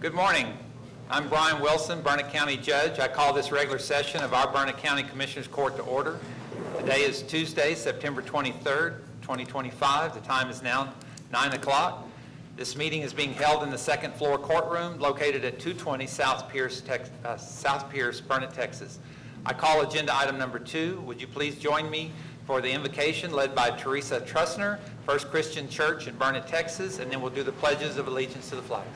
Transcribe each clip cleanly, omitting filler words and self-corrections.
Good morning. I'm Brian Wilson, Burnett County Judge. I call this regular session of our Burnett County Commissioners Court to order. Today is Tuesday, September 23rd, 2025. The time is now 9 o'clock. This meeting is being held in the second floor courtroom located at 220 South Pierce, Burnett, Texas. I call agenda item number 2. Would you please join me for the invocation led by Teresa Trustner, First Christian Church in Burnett, Texas, and then we'll do the pledges of allegiance to the flags.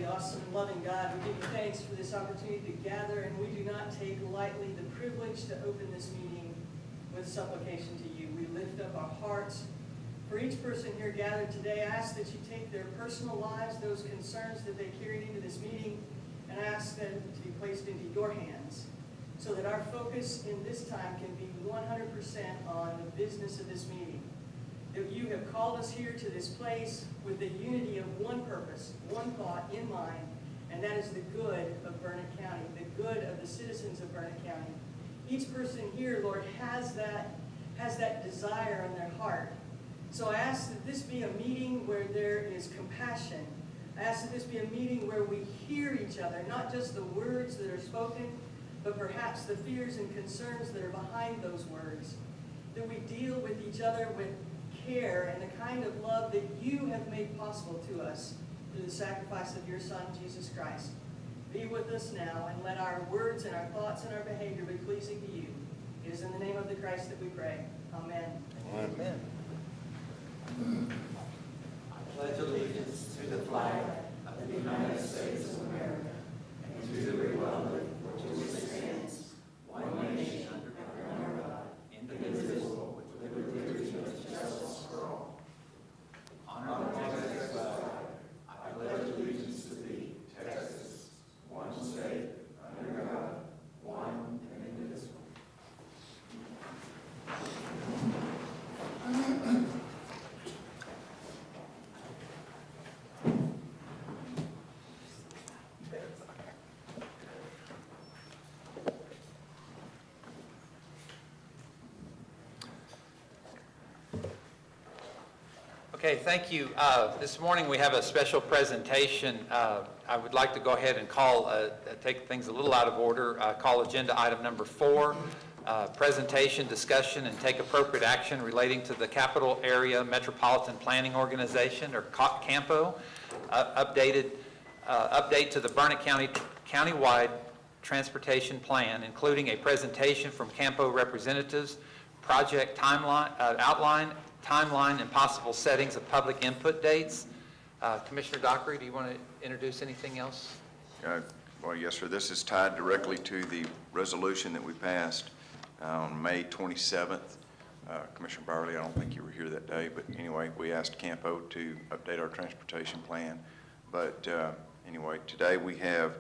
Awesome and loving God, we give you thanks for this opportunity to gather, and we do not take lightly the privilege to open this meeting with supplication to you. We lift up our hearts for each person here gathered today. I ask that you take their personal lives, those concerns that they carried into this meeting, and I ask them to be placed into your hands so that our focus in this time can be 100% on the business of this meeting. That you have called us here to this place with the unity of one purpose, one thought in mind, and that is the good of Burnett County, the good of the citizens of Burnett County. Each person here, Lord, has that desire in their heart. So I ask that this be a meeting where there is compassion. I ask that this be a meeting where we hear each other, not just the words that are spoken, but perhaps the fears and concerns that are behind those words. That we deal with each other with care and the kind of love that you have made possible to us through the sacrifice of your Son, Jesus Christ. Be with us now and let our words and our thoughts and our behavior be pleasing to you. It is in the name of the Christ that we pray. Amen. Amen. I pledge allegiance to the flag of the United States of America and to the republic for which it stands, one nation under God, indivisible, with liberty and justice for all. Honor the Texas flag. I pledge allegiance to thee, Texas, one state, under God, one and indivisible. Okay, thank you. This morning we have a special presentation. I would like to go ahead and take things a little out of order. Call agenda item number 4, presentation, discussion, and take appropriate action relating to the Capital Area Metropolitan Planning Organization, or CAMPO, update to the Burnett County countywide transportation plan, including a presentation from CAMPO representatives, project outline, timeline, and possible settings of public input dates. Commissioner Dockery, do you want to introduce anything else? Well, yes, sir. This is tied directly to the resolution that we passed on May 27th. Commissioner Barley, I don't think you were here that day, but anyway, we asked CAMPO to update our transportation plan. But anyway, today we have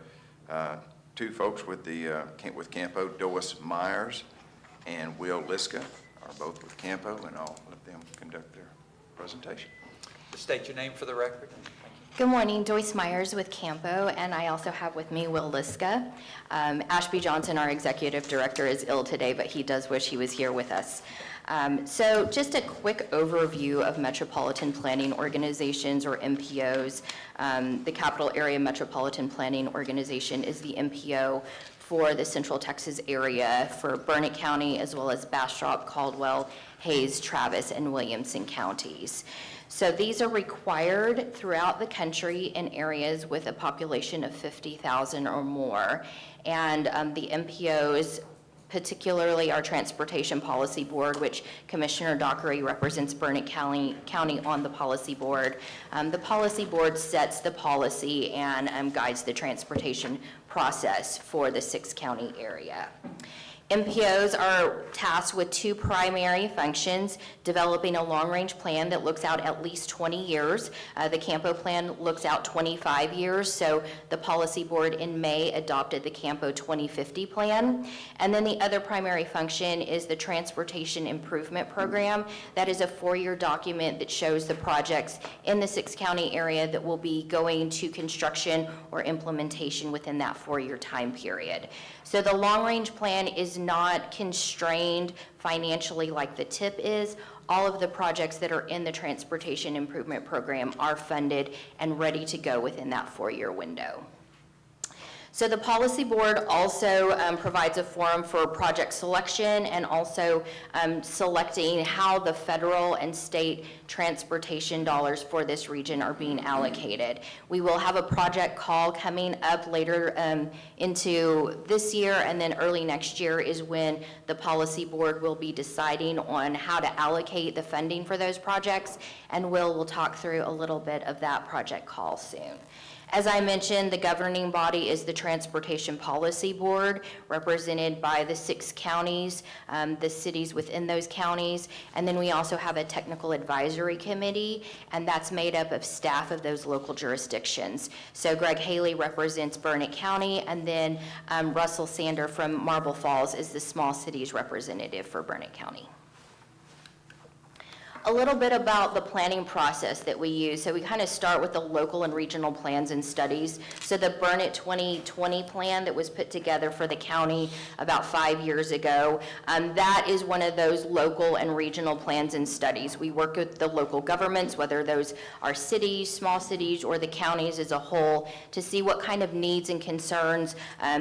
two folks with CAMPO, Dois Myers and Will Liska, are both with CAMPO, and I'll let them conduct their presentation. Just state your name for the record. Good morning, Dois Myers with CAMPO, and I also have with me Will Liska. Ashby Johnson, our executive director, is ill today, but he does wish he was here with us. So just a quick overview of metropolitan planning organizations, or MPOs. The Capital Area Metropolitan Planning Organization is the MPO for the Central Texas area for Burnett County, as well as Bastrop, Caldwell, Hayes, Travis, and Williamson counties. So these are required throughout the country in areas with a population of 50,000 or more. And the MPOs, particularly our Transportation Policy Board, which Commissioner Dockery represents Burnett County on the policy board. The policy board sets the policy and guides the transportation process for the 6-county area. MPOs are tasked with two primary functions: developing a long-range plan that looks out at least 20 years. The CAMPO plan looks out 25 years, so the policy board in May adopted the CAMPO 2050 plan. And then the other primary function is the Transportation Improvement Program. That is a 4-year document that shows the projects in the 6-county area that will be going to construction or implementation within that 4-year time period. So the long-range plan is not constrained financially like the TIP is. all of the projects that are in the Transportation Improvement Program are funded and ready to go within that 4-year window. So the policy board also provides a forum for project selection and also selecting how the federal and state transportation dollars for this region are being allocated. We will have a project call coming up later into this year, and then early next year is when the policy board will be deciding on how to allocate the funding for those projects, and we'll talk through a little bit of that project call soon. As I mentioned, the governing body is the Transportation Policy Board, represented by the 6 counties, the cities within those counties, and then we also have a technical advisory committee, and that's made up of staff of those local jurisdictions. So Greg Haley represents Burnett County, and then Russell Sander from Marble Falls is the small cities representative for Burnett County. A little bit about the planning process that we use. So we kind of start with the local and regional plans and studies. So the Burnett 2020 plan that was put together for the county about 5 years ago, that is one of those local and regional plans and studies. We work with the local governments, whether those are cities, small cities, or the counties as a whole, to see what kind of needs and concerns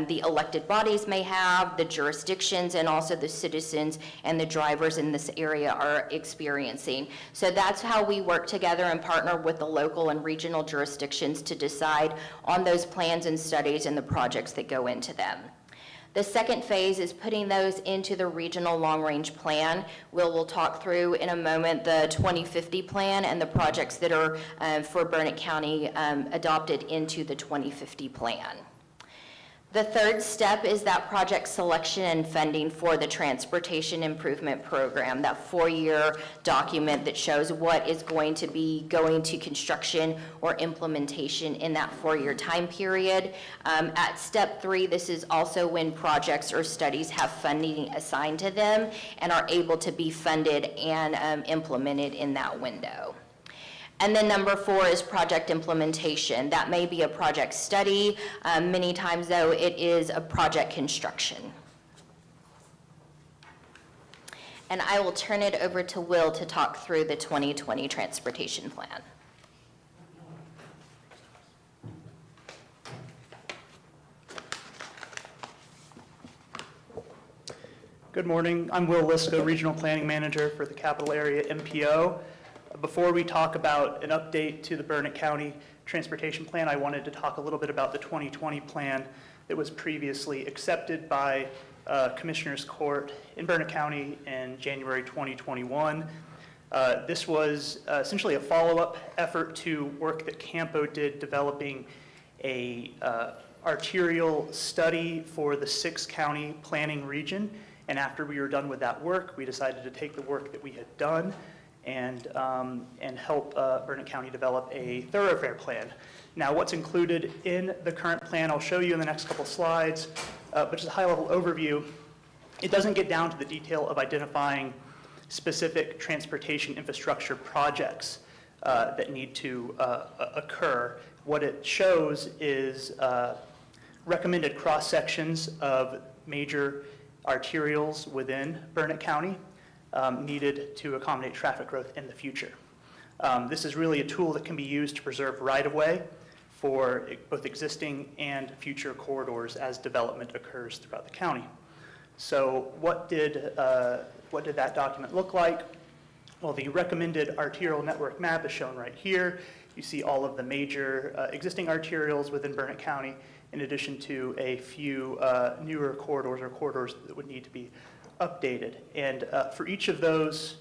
the elected bodies may have, the jurisdictions, and also the citizens and the drivers in this area are experiencing. So that's how we work together and partner with the local and regional jurisdictions to decide on those plans and studies and the projects that go into them. The second phase is putting those into the regional long-range plan. We'll talk through in a moment the 2050 plan and the projects that are for Burnett County adopted into the 2050 plan. The third step is that project selection and funding for the Transportation Improvement Program, that 4-year document that shows what is going to be going to construction or implementation in that 4-year time period. At step 3, this is also when projects or studies have funding assigned to them and are able to be funded and implemented in that window. And then number 4 is project implementation. That may be a project study. Many times, though, it is a project construction. And I will turn it over to Will to talk through the 2020 transportation plan. Good morning. I'm Will Liska, Regional Planning Manager for the Capital Area MPO. Before we talk about an update to the Burnett County Transportation Plan, I wanted to talk a little bit about the 2020 plan that was previously accepted by Commissioners Court in Burnett County in January 2021. This was essentially a follow-up effort to work that Campo did developing a arterial study for the 6-county planning region. And after we were done with that work, we decided to take the work that we had done and help Burnett County develop a thoroughfare plan. Now, what's included in the current plan, I'll show you in the next couple slides, but just a high-level overview. It doesn't get down to the detail of identifying specific transportation infrastructure projects that need to occur. What it shows is recommended cross-sections of major arterials within Burnett County needed to accommodate traffic growth in the future. This is really a tool that can be used to preserve right-of-way for both existing and future corridors as development occurs throughout the county. So what did that document look like? Well, the recommended arterial network map is shown right here. You see all of the major existing arterials within Burnett County, in addition to a few newer corridors that would need to be updated. And for each of those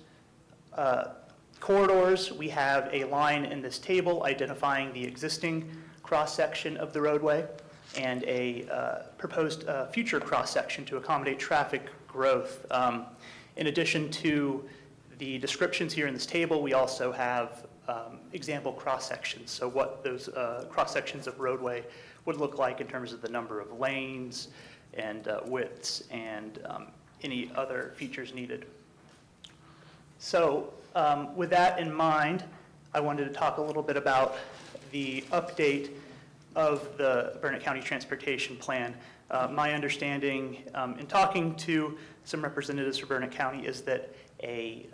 corridors, we have a line in this table identifying the existing cross-section of the roadway and a proposed future cross-section to accommodate traffic growth. In addition to the descriptions here in this table, we also have example cross-sections. So what those cross-sections of roadway would look like in terms of the number of lanes and widths and any other features needed. So with that in mind, I wanted to talk a little bit about the update of the Burnett County Transportation Plan. My understanding in talking to some representatives for Burnett County is that a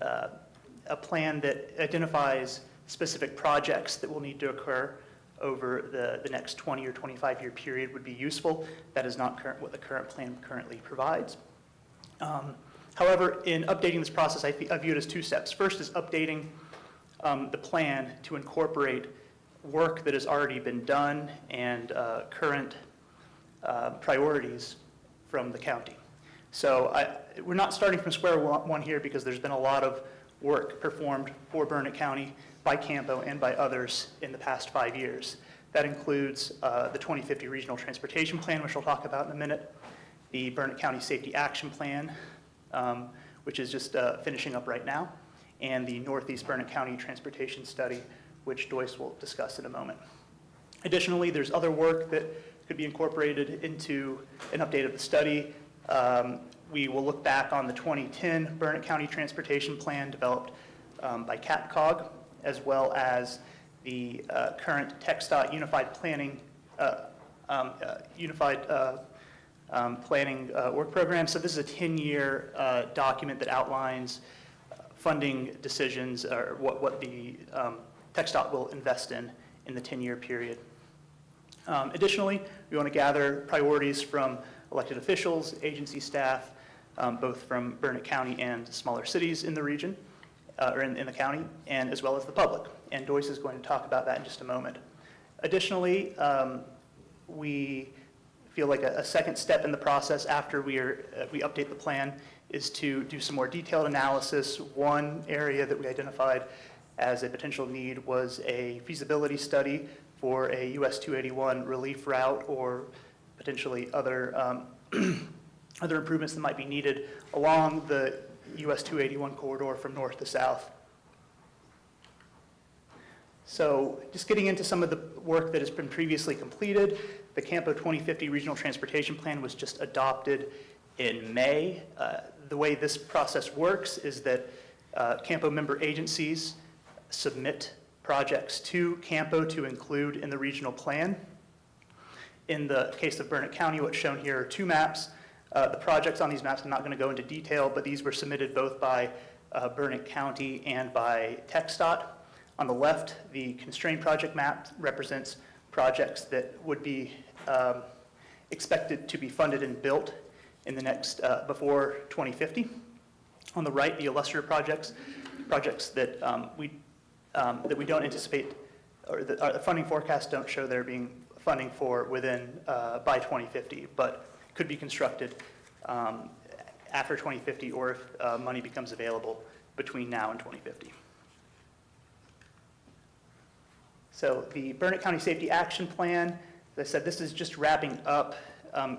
a plan that identifies specific projects that will need to occur over the next 20 or 25-year period would be useful. That is not what the current plan currently provides. However, in updating this process, I view it as two steps. First is updating the plan to incorporate work that has already been done and current priorities from the county. So we're not starting from square one here because there's been a lot of work performed for Burnett County by Campo and by others in the past 5 years. That includes the 2050 Regional Transportation Plan, which I'll talk about in a minute, the Burnett County Safety Action Plan, which is just finishing up right now, and the Northeast Burnett County Transportation Study, which Joyce will discuss in a moment. Additionally, there's other work that could be incorporated into an update of the study. We will look back on the 2010 Burnett County Transportation Plan developed by CATCOG, as well as the current TxDOT Unified Planning work program. So this is a 10-year document that outlines funding decisions or what the TxDOT will invest in the 10-year period. Additionally, we want to gather priorities from elected officials, agency staff, both from Burnett County and smaller cities in the region, or in the county, and as well as the public. And Joyce is going to talk about that in just a moment. Additionally, we feel like a second step in the process after we update the plan is to do some more detailed analysis. One area that we identified as a potential need was a feasibility study for a US 281 relief route or potentially other other improvements that might be needed along the US 281 corridor from north to south. So just getting into some of the work that has been previously completed, the Campo 2050 Regional Transportation Plan was just adopted in May. The way this process works is that Campo member agencies submit projects to Campo to include in the regional plan. In the case of Burnett County, what's shown here are two maps. The projects on these maps, I'm not going to go into detail, but these were submitted both by Burnett County and by TxDOT. On the left, the constrained project map represents projects that would be expected to be funded and built in the next, before 2050. On the right, the illustrative projects that we don't anticipate, or the funding forecasts don't show there being funding for within, by 2050, but could be constructed after 2050 or if money becomes available between now and 2050. So the Burnett County Safety Action Plan, as I said, this is just wrapping up.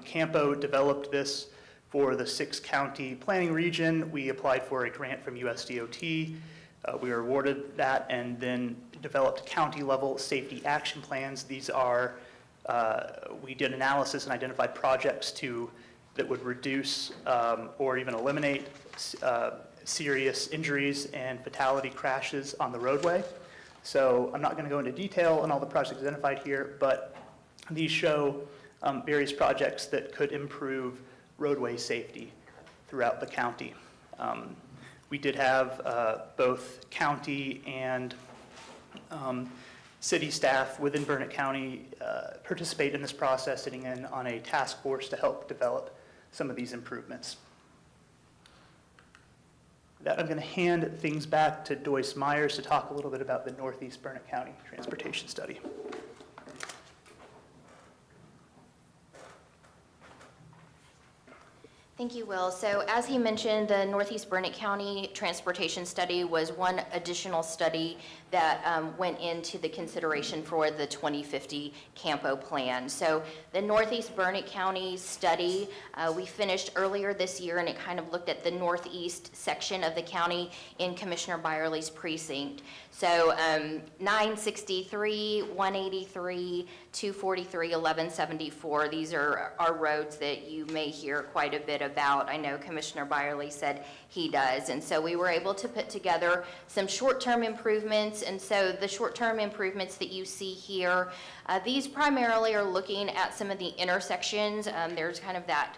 Campo developed this for the 6-county planning region. We applied for a grant from USDOT. We were awarded that and then developed county-level safety action plans. These are, we did analysis and identified projects that would reduce or even eliminate serious injuries and fatality crashes on the roadway. So I'm not going to go into detail on all the projects identified here, but these show various projects that could improve roadway safety throughout the county. We did have both county and city staff within Burnett County participate in this process, sitting in on a task force to help develop some of these improvements. That I'm going to hand things back to Joyce Myers to talk a little bit about the Northeast Burnett County Transportation Study. Thank you, Will. So as he mentioned, the Northeast Burnett County Transportation Study was one additional study that went into the consideration for the 2050 Campo plan. So the Northeast Burnett County study, we finished earlier this year, and it kind of looked at the northeast section of the county in Commissioner Byerly's precinct. So 963, 183, 243, 1174, these are our roads that you may hear quite a bit about. I know Commissioner Byerly said he does. And so we were able to put together some short-term improvements. And so the short-term improvements that you see here, these primarily are looking at some of the intersections. There's kind of that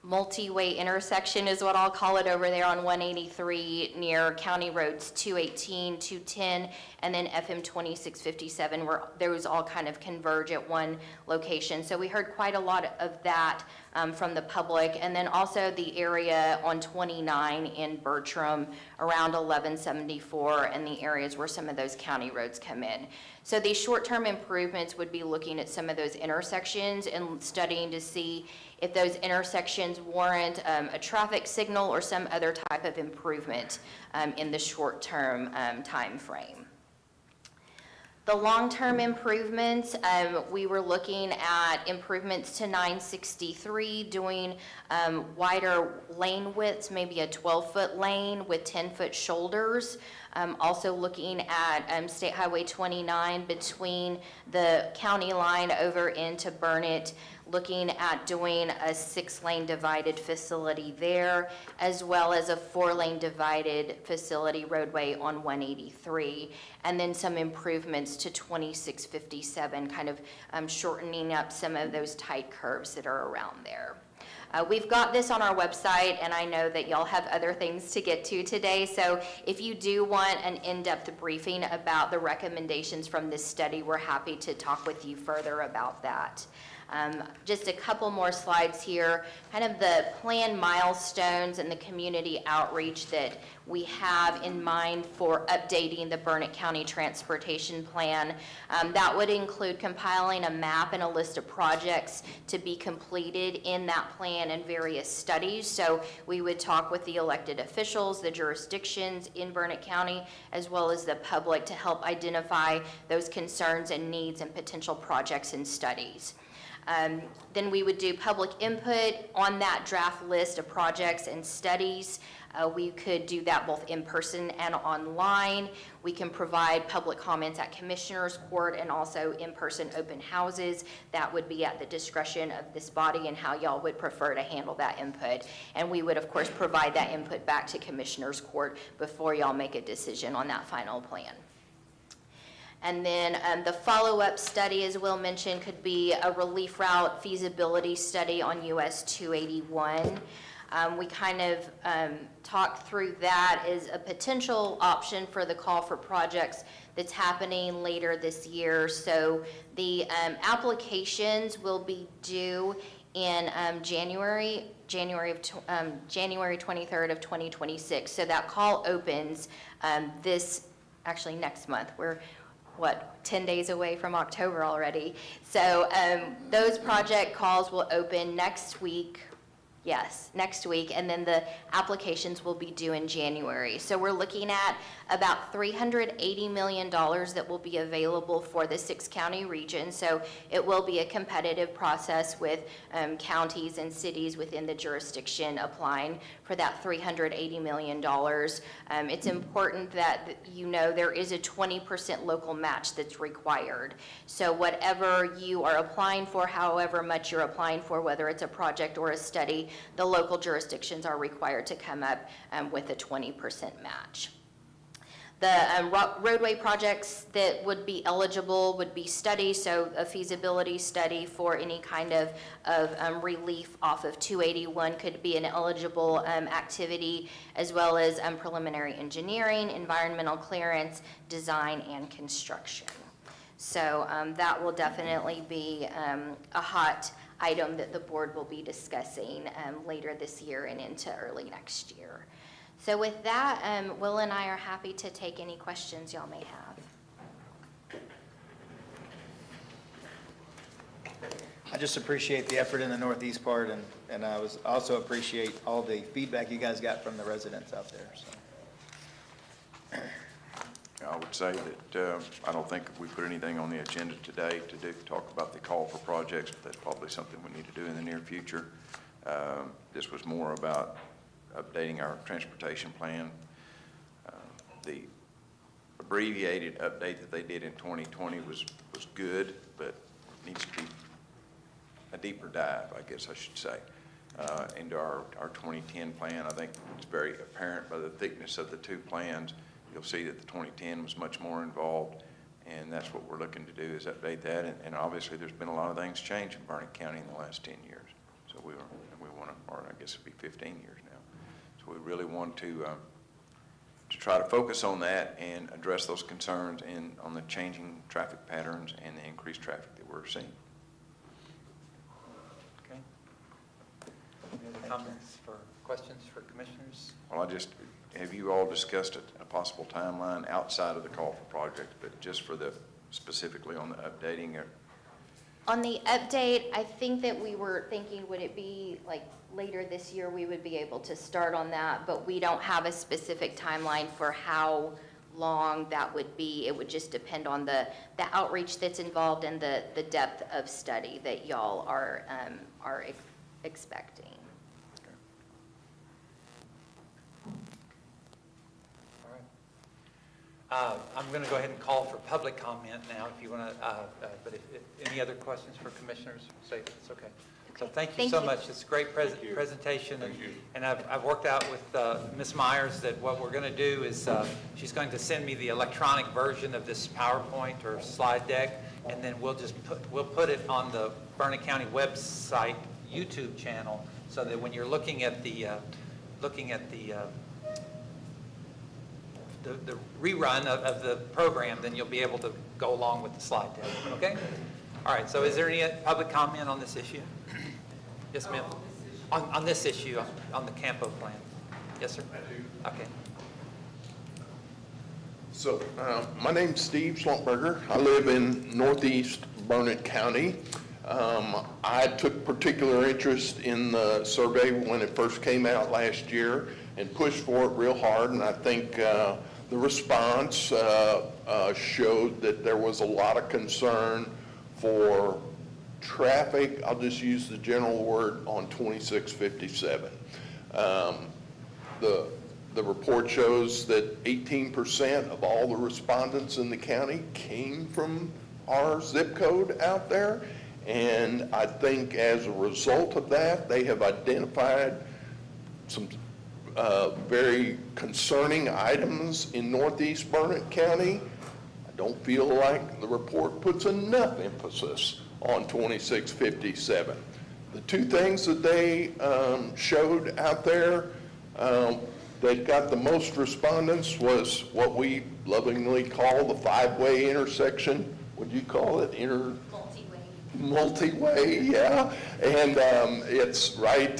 multi-way intersection is what I'll call it over there on 183 near County Roads 218, 210, and then FM 2657, where those all kind of converge at one location. So we heard quite a lot of that from the public, and then also the area on 29 in Bertram around 1174 and the areas where some of those county roads come in. So these short-term improvements would be looking at some of those intersections and studying to see if those intersections warrant a traffic signal or some other type of improvement in the short-term time frame. The long-term improvements, we were looking at improvements to 963, doing wider lane widths, maybe a 12-foot lane with 10-foot shoulders. Also looking at State Highway 29 between the county line over into Burnett, looking at doing a 6-lane divided facility there, as well as a 4-lane divided facility roadway on 183, and then some improvements to 2657, kind of shortening up some of those tight curves that are around there. We've got this on our website, and I know that y'all have other things to get to today, so if you do want an in-depth briefing about the recommendations from this study, we're happy to talk with you further about that. Just a couple more slides here, kind of the planned milestones and the community outreach that we have in mind for updating the Burnett County Transportation Plan. That would include compiling a map and a list of projects to be completed in that plan and various studies. So we would talk with the elected officials, the jurisdictions in Burnett County, as well as the public to help identify those concerns and needs and potential projects and studies. Then we would do public input on that draft list of projects and studies. We could do that both in person and online. We can provide public comments at Commissioners Court and also in-person open houses. That would be at the discretion of this body and how y'all would prefer to handle that input. And we would, of course, provide that input back to Commissioners Court before y'all make a decision on that final plan. And then the follow-up study, as Will mentioned, could be a relief route feasibility study on US 281. We kind of talked through that as a potential option for the call for projects that's happening later this year. So the applications will be due in January 23rd of 2026. So that call opens next month. We're 10 days away from October already. So those project calls will open next week. Yes, next week, and then the applications will be due in January. So we're looking at about $380 million that will be available for the 6-county region. So it will be a competitive process with counties and cities within the jurisdiction applying for that $380 million. It's important that you know there is a 20% local match that's required. So whatever you are applying for, however much you're applying for, whether it's a project or a study, the local jurisdictions are required to come up with a 20% match. The roadway projects that would be eligible would be studies, so a feasibility study for any kind of relief off of 281 could be an eligible activity, as well as preliminary engineering, environmental clearance, design, and construction. So that will definitely be a hot item that the board will be discussing later this year and into early next year. So with that, Will and I are happy to take any questions y'all may have. I just appreciate the effort in the northeast part, and I also appreciate all the feedback you guys got from the residents out there. So. I would say that I don't think we put anything on the agenda today to talk about the call for projects, but that's probably something we need to do in the near future. This was more about updating our transportation plan. The abbreviated update that they did in 2020 was good, but needs to be a deeper dive, I guess I should say, into our 2010 plan. I think it's very apparent by the thickness of the two plans. You'll see that the 2010 was much more involved, and that's what we're looking to do is update that. And obviously, there's been a lot of things change in Burnett County in the last 10 years. So we want or I guess it'd be 15 years now. So we really want to try to focus on that and address those concerns and on the changing traffic patterns and the increased traffic that we're seeing. Okay. Any other comments for questions for commissioners? Well, have you all discussed a possible timeline outside of the call for projects, but just for specifically on the updating? On the update, I think that we were thinking, would it be like later this year we would be able to start on that, but we don't have a specific timeline for how long that would be. It would just depend on the outreach that's involved and the depth of study that y'all are expecting. I'm going to go ahead and call for public comment now, if you want to, but if any other questions for commissioners, say it's okay. So thank you Thank so you. much. It's a great presentation. And I've worked out with Ms. Myers that what we're going to do is she's going to send me the electronic version of this PowerPoint or slide deck, and then we'll put it on the Burnett County website YouTube channel, so that when you're looking at the rerun of the program, then you'll be able to go along with the slide deck, okay? All right, so is there any public comment on this issue? Yes, ma'am. On this issue, on the Campo plan? Yes, sir? I do. Okay. So, my name's Steve Schlumpberger. I live in northeast Burnett County. I took particular interest in the survey when it first came out last year and pushed for it real hard, and I think the response showed that there was a lot of concern for traffic. I'll just use the general word on 2657. The report shows that 18% of all the respondents in the county came from our zip code out there, and I think as a result of that, they have identified some very concerning items in northeast Burnett County. I don't feel like the report puts enough emphasis on 2657. The two things that they showed out there that got the most respondents was what we lovingly call the five-way intersection. What do you call it? Multi-way, yeah. And it's right,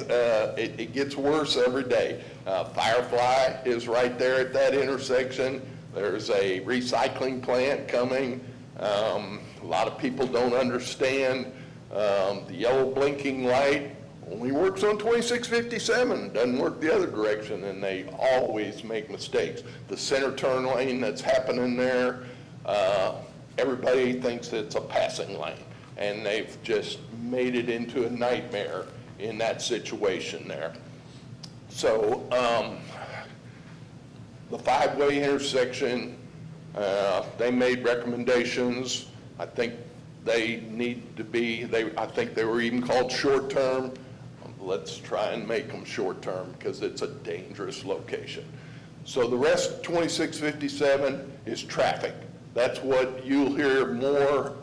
it gets worse every day. Firefly is right there at that intersection. There's a recycling plant coming. A lot of people don't understand the yellow blinking light only works on 2657, doesn't work the other direction, and they always make mistakes. The center turn lane that's happening there, everybody thinks it's a passing lane, and they've just made it into a nightmare in that situation there. So the five-way intersection, they made recommendations. I think they need to be, I think they were even called short-term. Let's try and make them short-term because it's a dangerous location. So the rest of 2657 is traffic. That's what you'll hear more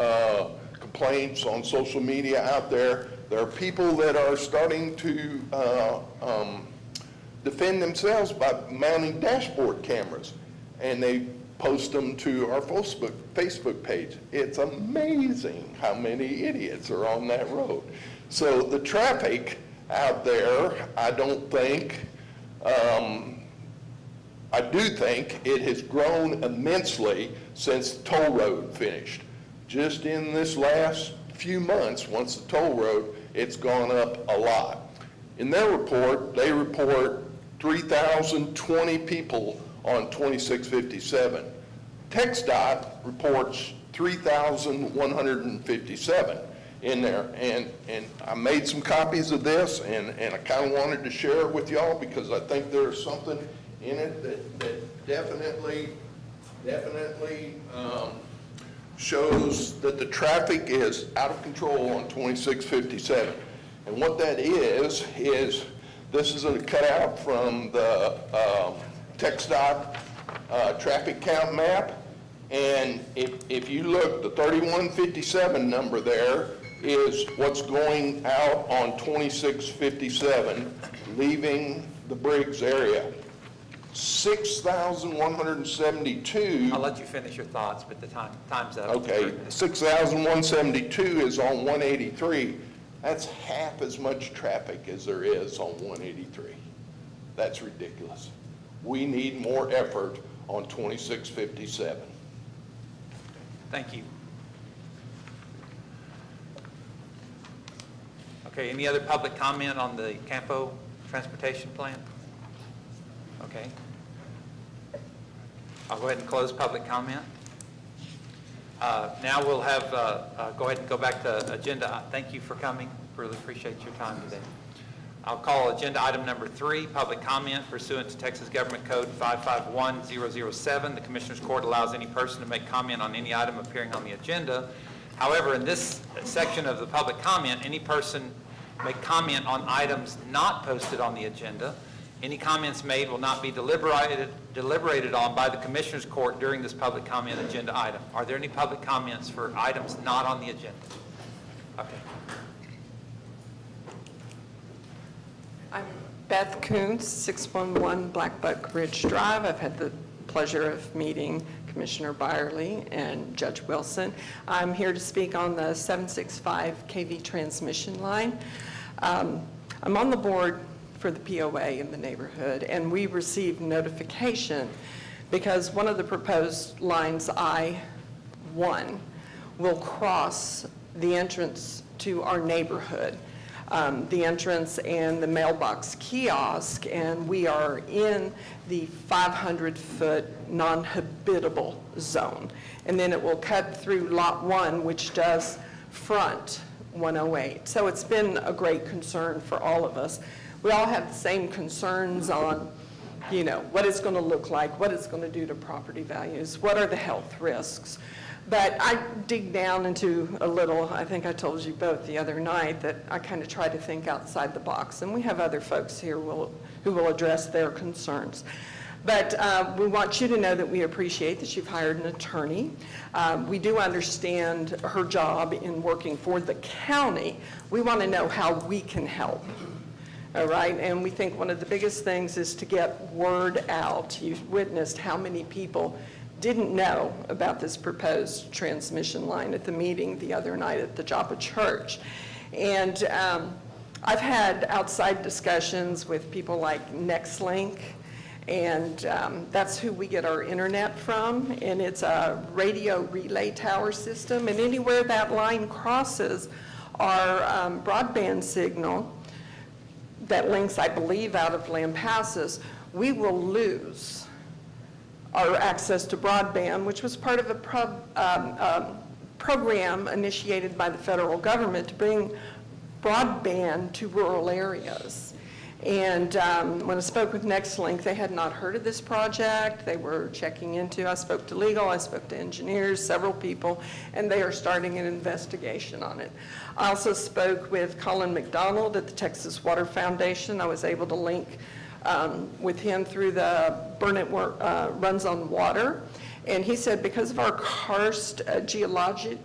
complaints on social media out there. There are people that are starting to defend themselves by mounting dashboard cameras, and they post them to our Facebook page. It's amazing how many idiots are on that road. So the traffic out there, I do think it has grown immensely since the toll road finished. Just in this last few months, once the toll road, it's gone up a lot. In their report, they report 3,020 people on 2657. TxDOT reports 3,157 in there, and I made some copies of this, and I kind of wanted to share it with y'all because I think there's something in it that definitely shows that the traffic is out of control on 2657. And what that is this is a cutout from the TxDOT traffic count map. And if you look, the 3157 number there is what's going out on 2657, leaving the Briggs area. 6,172. I'll let you finish your thoughts, but the time's up. Okay, 6,172 is on 183. That's half as much traffic as there is on 183. That's ridiculous. We need more effort on 2657. Thank you. Okay, any other public comment on the Campo transportation plan? Okay. I'll go ahead and close public comment. Now we'll have, go ahead and go back to agenda. Thank you for coming. Really appreciate your time today. I'll call agenda item number 3, public comment pursuant to Texas Government Code 551007. The Commissioners Court allows any person to make comment on any item appearing on the agenda. However, in this section of the public comment, any person may comment on items not posted on the agenda. Any comments made will not be deliberated on by the Commissioners Court during this public comment agenda item. Are there any public comments for items not on the agenda? Okay. I'm Beth Koontz, 611 Blackbuck Ridge Drive. I've had the pleasure of meeting Commissioner Byerly and Judge Wilson. I'm here to speak on the 765 kV transmission line. I'm on the board for the POA in the neighborhood, and we received notification because one of the proposed lines, I-1, will cross the entrance to our neighborhood, the entrance and the mailbox kiosk, and we are in the 500-foot non-habitable zone. And then it will cut through Lot 1, which does front 108. So it's been a great concern for all of us. We all have the same concerns on, you know, what it's going to look like, what it's going to do to property values, what are the health risks. But I dig down into a little, I think I told you both the other night, that I kind of try to think outside the box. And we have other folks here who will address their concerns. But we want you to know that we appreciate that you've hired an attorney. We do understand her job in working for the county. We want to know how we can help. All right, and we think one of the biggest things is to get word out. You've witnessed how many people didn't know about this proposed transmission line at the meeting the other night at the Joppa Church. And I've had outside discussions with people like Nextlink, and that's who we get our internet from, and it's a radio relay tower system, and anywhere that line crosses our broadband signal that links, I believe, out of Lampasas, we will lose our access to broadband, which was part of a program initiated by the federal government to bring broadband to rural areas. And when I spoke with Nextlink, they had not heard of this project. They were checking into, I spoke to legal, I spoke to engineers, several people, and they are starting an investigation on it. I also spoke with Colin McDonald at the Texas Water Foundation. I was able to link with him through the Burnett Runs on Water. And he said because of our karst geological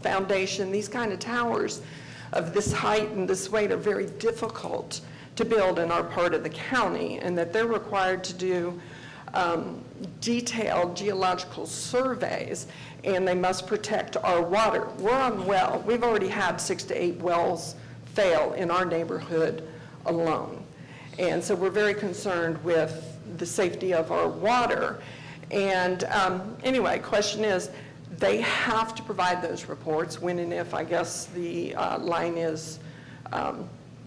foundation, these kind of towers of this height and this weight are very difficult to build in our part of the county, and that they're required to do detailed geological surveys, and they must protect our water. We're on well. We've already had 6 to 8 wells fail in our neighborhood alone. And so we're very concerned with the safety of our water. And anyway, question is, they have to provide those reports when and if, I guess, the line is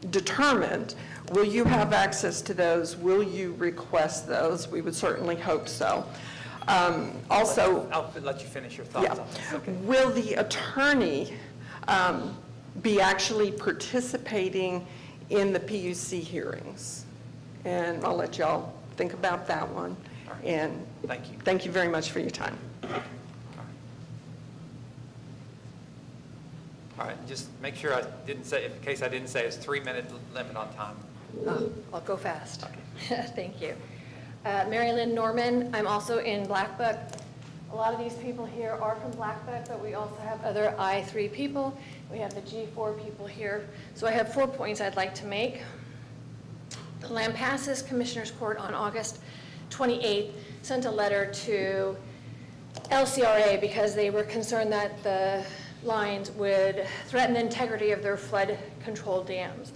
determined. Will you have access to those? Will you request those? We would certainly hope so. Also, I'll let you finish your thoughts yeah. on this. Okay. Will the attorney be actually participating in the PUC hearings? And I'll let y'all think about that one. Right. And Thank you. thank you very much for your time. All right, just make sure I didn't say, in case I didn't say, it's 3-minute limit on time. Oh, I'll go fast. Thank you. Mary Lynn Norman, I'm also in Blackbuck. A lot of these people here are from Blackbuck, but we also have other I-3 people. We have the G4 people here. So I have 4 points I'd like to make. The Lampasas Commissioners Court on August 28th sent a letter to LCRA because they were concerned that the lines would threaten the integrity of their flood control dams.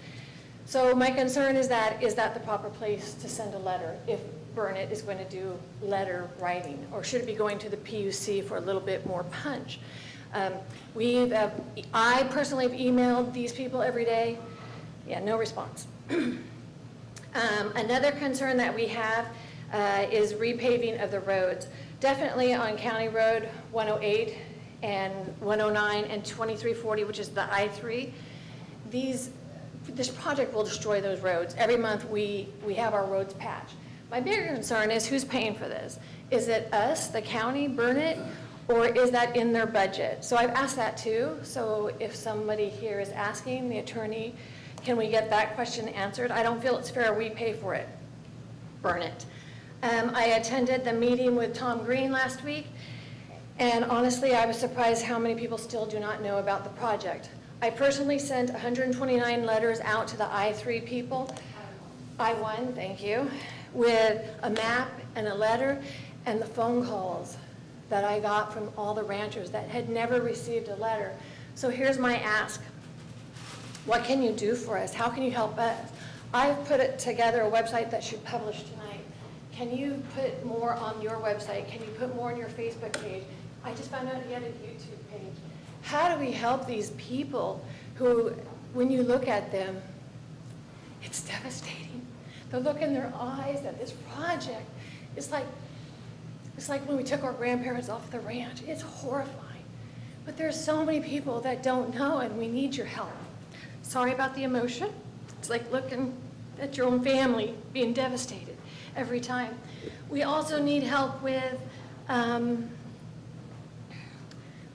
So my concern is that the proper place to send a letter if Burnett is going to do letter writing, or should it be going to the PUC for a little bit more punch? I personally have emailed these people every day. Yeah, no response. Another concern that we have is repaving of the roads. Definitely on County Road 108 and 109 and 2340, which is the I-3. This project will destroy those roads. Every month we have our roads patched. My bigger concern is who's paying for this? Is it us, the county, Burnett, or is that in their budget? So I've asked that too. So if somebody here is asking the attorney, can we get that question answered? I don't feel it's fair we pay for it. Burnett. I attended the meeting with Tom Green last week, and honestly, I was surprised how many people still do not know about the project. I personally sent 129 letters out to the I-3 people. I-1, thank you, with a map and a letter and the phone calls that I got from all the ranchers that had never received a letter. So here's my ask. What can you do for us? How can you help us? I've put together a website that should publish tonight. Can you put more on your website? Can you put more on your Facebook page? I just found out you had a YouTube page. How do we help these people who, when you look at them, it's devastating. The look in their eyes at this project, it's like when we took our grandparents off the ranch. It's horrifying. But there's so many people that don't know, and we need your help. Sorry about the emotion. It's like looking at your own family being devastated every time. We also need help with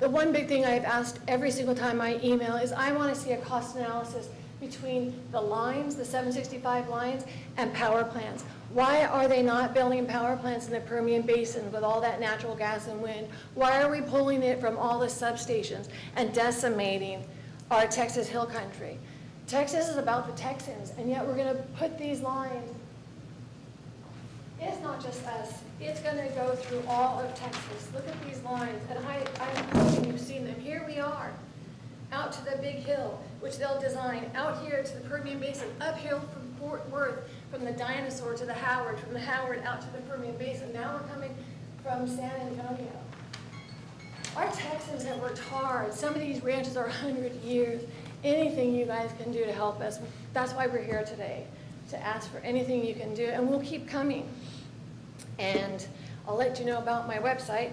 the one big thing I've asked every single time I email is I want to see a cost analysis between the lines, the 765 lines, and power plants. Why are they not building power plants in the Permian Basin with all that natural gas and wind? Why are we pulling it from all the substations and decimating our Texas Hill Country? Texas is about the Texans, and yet we're going to put these lines. It's not just us. It's going to go through all of Texas. Look at these lines, and I'm hoping you've seen them. Here we are, out to the Big Hill, which they'll design, out here to the Permian Basin, uphill from Fort Worth, from the Dinosaur to the Howard, from the Howard out to the Permian Basin. Now we're coming from San Antonio. Our Texans have worked hard. Some of these ranches are 100 years. Anything you guys can do to help us, that's why we're here today, to ask for anything you can do, and we'll keep coming. And I'll let you know about my website.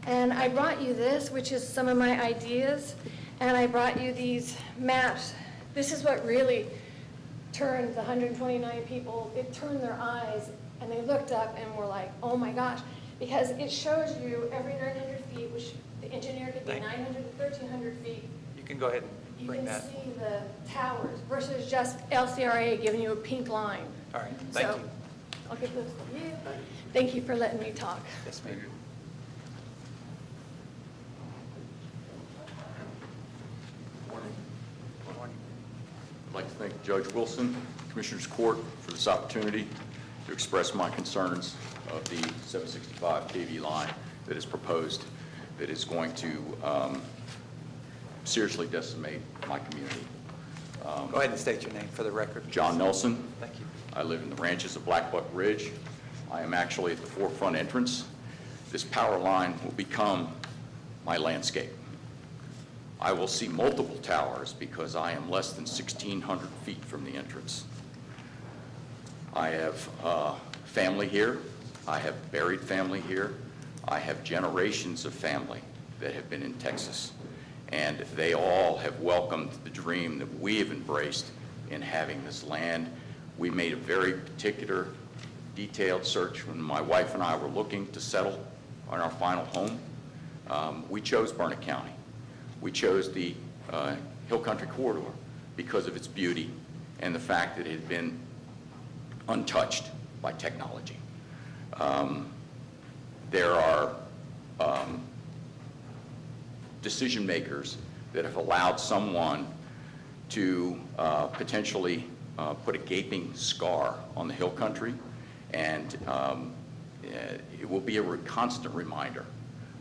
And I brought you this, which is some of my ideas, and I brought you these maps. This is what really turned the 129 people, it turned their eyes, and they looked up and were like, oh my gosh, because it shows you every 900 feet, which the engineer could be 900 to 1,300 feet. You can go ahead and You bring can that. see the towers versus just LCRA giving you a pink line. All right, thank So, you. I'll give those to you. Thank you for letting me talk. Yes, ma'am. I'd like to thank Judge Wilson, Commissioners Court, for this opportunity to express my concerns of the 765 kV line that is proposed, that is going to seriously decimate my community. Go ahead and state your name for the record. John Nelson. Thank you. I live in the ranches of Blackbuck Ridge. I am actually at the forefront entrance. This power line will become my landscape. I will see multiple towers because I am less than 1,600 feet from the entrance. I have family here. I have buried family here. I have generations of family that have been in Texas, and they all have welcomed the dream that we have embraced in having this land. We made a very particular, detailed search when my wife and I were looking to settle on our final home. We chose Burnett County. We chose the Hill Country Corridor because of its beauty and the fact that it had been untouched by technology. There are decision makers that have allowed someone to potentially put a gaping scar on the Hill Country, and it will be a constant reminder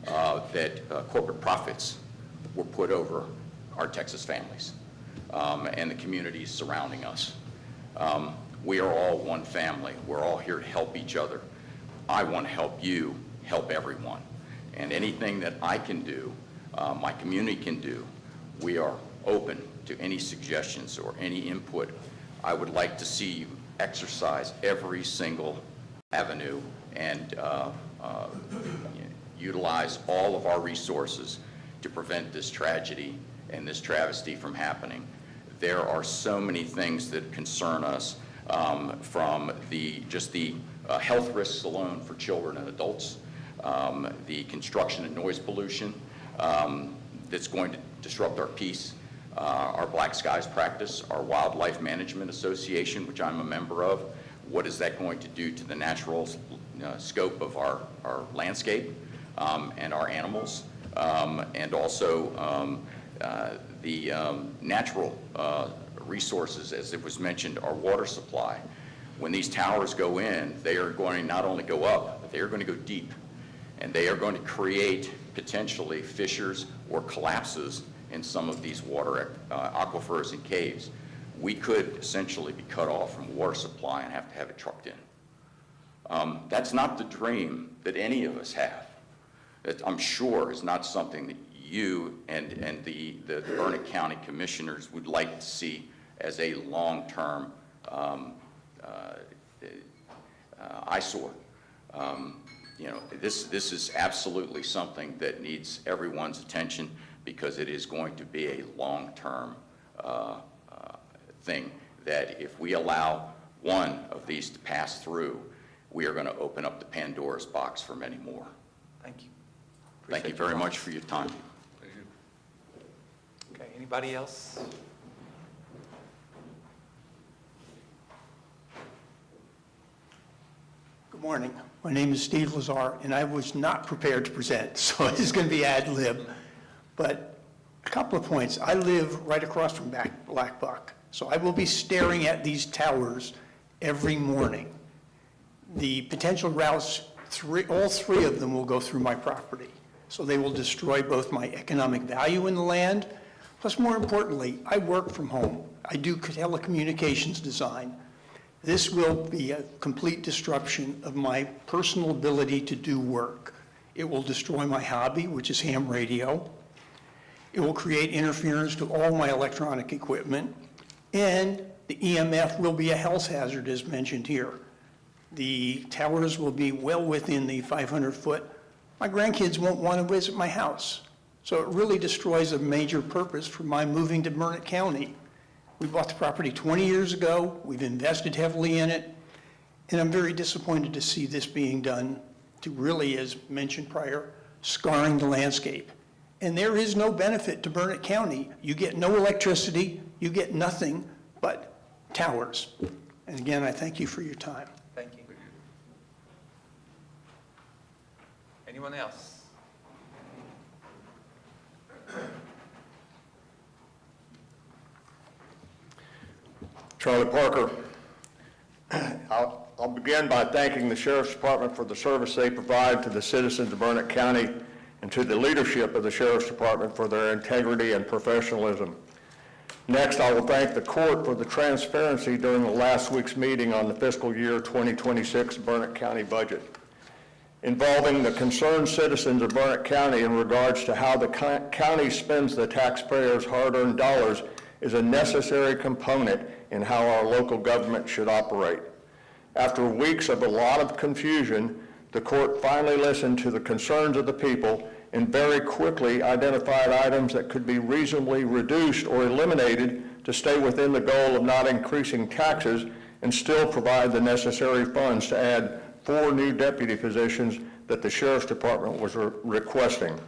that corporate profits were put over our Texas families and the communities surrounding us. We are all one family. We're all here to help each other. I want to help you, help everyone. And anything that I can do, my community can do, we are open to any suggestions or any input. I would like to see you exercise every single avenue and utilize all of our resources to prevent this tragedy and this travesty from happening. There are so many things that concern us, from the health risks alone for children and adults, the construction and noise pollution that's going to disrupt our peace, our Black Skies practice, our Wildlife Management Association, which I'm a member of. What is that going to do to the natural scope of our landscape and our animals, and also the natural resources, as it was mentioned, our water supply. When these towers go in, they are going to not only go up, but they are going to go deep, and they are going to create potentially fissures or collapses in some of these water aquifers and caves. We could essentially be cut off from water supply and have to have it trucked in. That's not the dream that any of us have. That I'm sure is not something that you and the Burnett County Commissioners would like to see as a long-term eyesore. This is absolutely something that needs everyone's attention, because it is going to be a long-term thing that if we allow one of these to pass through, we are going to open up the Pandora's box for many more. Thank you. Thank you very much for your time. Okay, anybody else? Good morning. My name is Steve Lazar, and I was not prepared to present, so this is going to be ad lib. But a couple of points. I live right across from Black Buck, so I will be staring at these towers every morning. The potential routes, all three of them will go through my property. So they will destroy both my economic value in the land, plus more importantly, I work from home. I do telecommunications design. This will be a complete disruption of my personal ability to do work. It will destroy my hobby, which is ham radio. It will create interference to all my electronic equipment. And the EMF will be a health hazard, as mentioned here. The towers will be well within the 500-foot. My grandkids won't want to visit my house. So it really destroys a major purpose for my moving to Burnett County. We bought the property 20 years ago. We've invested heavily in it. And I'm very disappointed to see this being done to really, as mentioned prior, scarring the landscape. And there is no benefit to Burnett County. You get no electricity, you get nothing but towers. And again, I thank you for your time. Thank you. Anyone else? Charlie Parker. I'll begin by thanking the Sheriff's Department for the service they provide to the citizens of Burnett County, and to the leadership of the Sheriff's Department for their integrity and professionalism. Next, I will thank the court for the transparency during the last week's meeting on the fiscal year 2026 Burnett County budget, involving the concerned citizens of Burnett County in regards to how the county spends the taxpayers' hard-earned dollars is a necessary component in how our local government should operate. After weeks of a lot of confusion, the court finally listened to the concerns of the people and very quickly identified items that could be reasonably reduced or eliminated to stay within the goal of not increasing taxes and still provide the necessary funds to add 4 new deputy positions that the Sheriff's Department was requesting.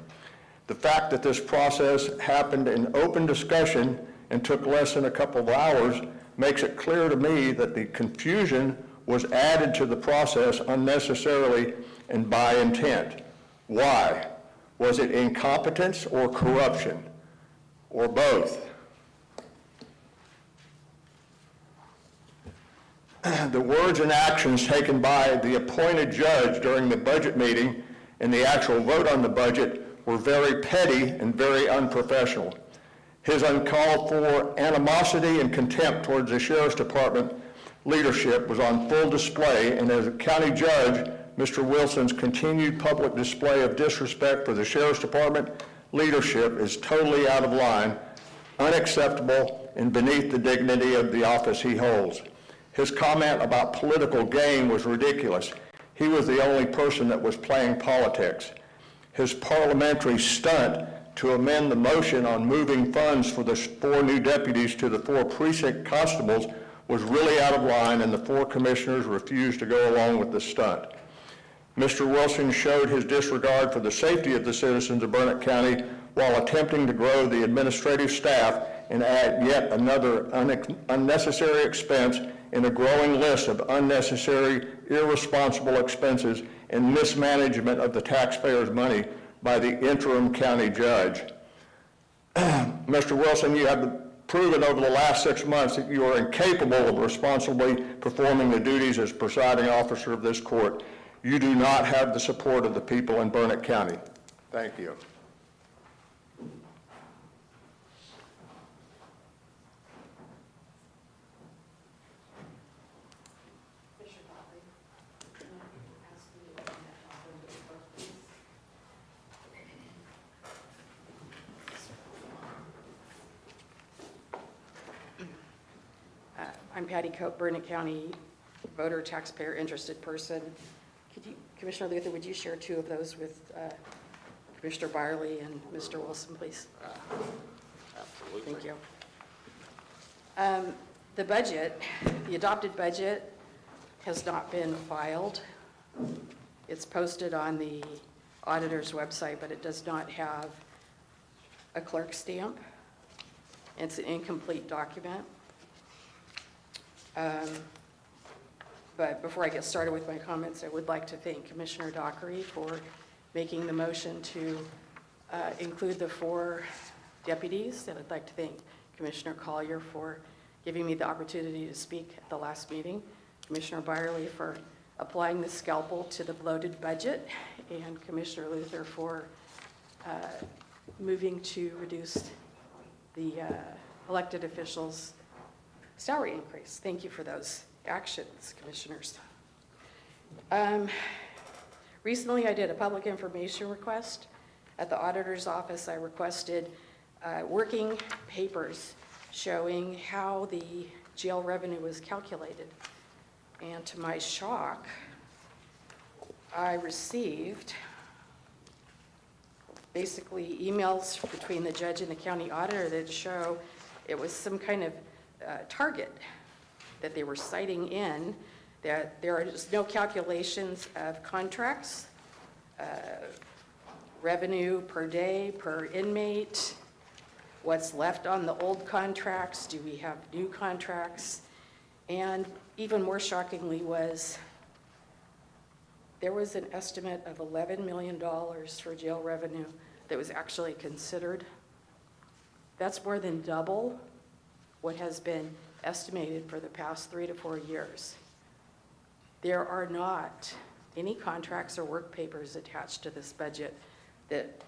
The fact that this process happened in open discussion and took less than a couple of hours makes it clear to me that the confusion was added to the process unnecessarily and by intent. Why? Was it incompetence or corruption, or both? The words and actions taken by the appointed judge during the budget meeting and the actual vote on the budget were very petty and very unprofessional. His uncalled for animosity and contempt towards the Sheriff's Department leadership was on full display, and as a county judge, Mr. Wilson's continued public display of disrespect for the Sheriff's Department leadership is totally out of line, unacceptable, and beneath the dignity of the office he holds. His comment about political gain was ridiculous. He was the only person that was playing politics. His parliamentary stunt to amend the motion on moving funds for the 4 new deputies to the 4 precinct constables was really out of line, and the 4 commissioners refused to go along with the stunt. Mr. Wilson showed his disregard for the safety of the citizens of Burnett County while attempting to grow the administrative staff and add yet another unnecessary expense in a growing list of unnecessary, irresponsible expenses and mismanagement of the taxpayers' money by the interim county judge. Mr. Wilson, you have proven over the last 6 months that you are incapable of responsibly performing the duties as presiding officer of this court. You do not have the support of the people in Burnett County. Thank you. I'm Patty Cope, Burnett County voter, taxpayer, interested person. Could you, Commissioner Luther, would you share 2 of those with Commissioner Byerly and Mr. Wilson, please? Absolutely. Thank you. The budget, the adopted budget has not been filed. It's posted on the auditor's website, but it does not have a clerk stamp. It's an incomplete document. But before I get started with my comments, I would like to thank Commissioner Dockery for making the motion to include the 4 deputies. And I'd like to thank Commissioner Collier for giving me the opportunity to speak at the last meeting, Commissioner Byerly for applying the scalpel to the bloated budget, and Commissioner Luther for moving to reduce the elected officials' salary increase. Thank you for those actions, commissioners. Recently, I did a public information request. At the auditor's office, I requested working papers showing how the jail revenue was calculated. And to my shock, I received basically emails between the judge and the county auditor that show it was some kind of target that they were citing in, that there are just no calculations of contracts, revenue per day, per inmate, what's left on the old contracts, do we have new contracts? And even more shockingly was, there was an estimate of $11 million for jail revenue that was actually considered. That's more than double what has been estimated for the past 3 to 4 years. There are not any contracts or work papers attached to this budget that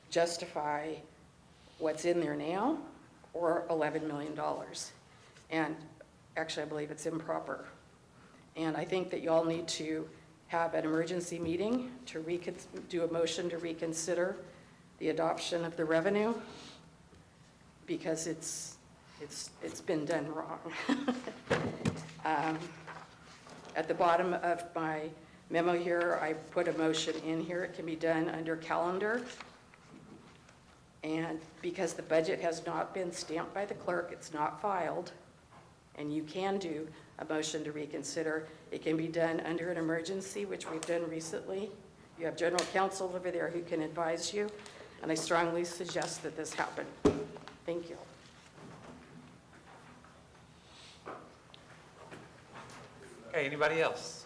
justify what's in there now or $11 million. And actually, I believe it's improper. And I think that you all need to have an emergency meeting to do a motion to reconsider the adoption of the revenue, because it's been done wrong. At the bottom of my memo here, I put a motion in here. It can be done under calendar. And because the budget has not been stamped by the clerk, it's not filed, and you can do a motion to reconsider. It can be done under an emergency, which we've done recently. You have general counsel over there who can advise you, and I strongly suggest that this happen. Thank you. Okay, anybody else?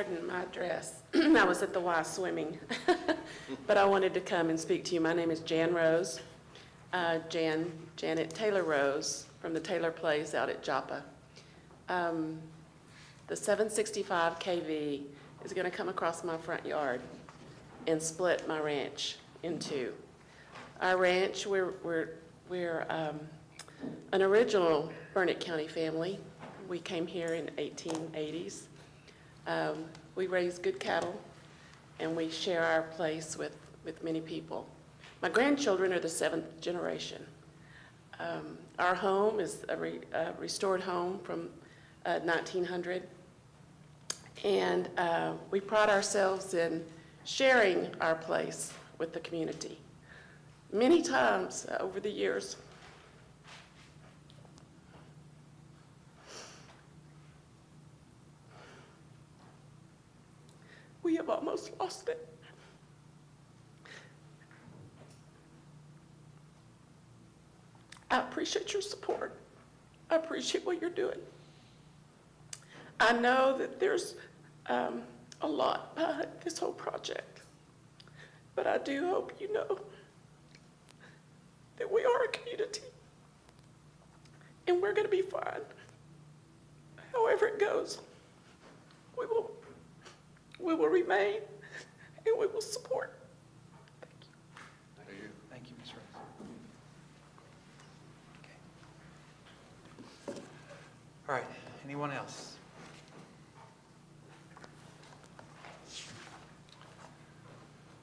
pardon my dress. I was at the Y swimming. But I wanted to come and speak to you. My name is Jan Rose, Janet Taylor Rose from the Taylor Place out at Joppa. The 765 kV is going to come across my front yard and split my ranch in two. Our ranch, we're an original Burnett County family. We came here in 1880s. We raise good cattle, and we share our place with many people. My grandchildren are the 7th generation. Our home is a restored home from 1900, and we pride ourselves in sharing our place with the community. Many times over the years, we have almost lost it. I appreciate your support. I appreciate what you're doing. I know that there's a lot behind this whole project, but I do hope you know that we are a community, and we're going to be fine. However it goes, we will remain, and we will support. Thank you, Ms. Rose. Okay. All right, anyone else?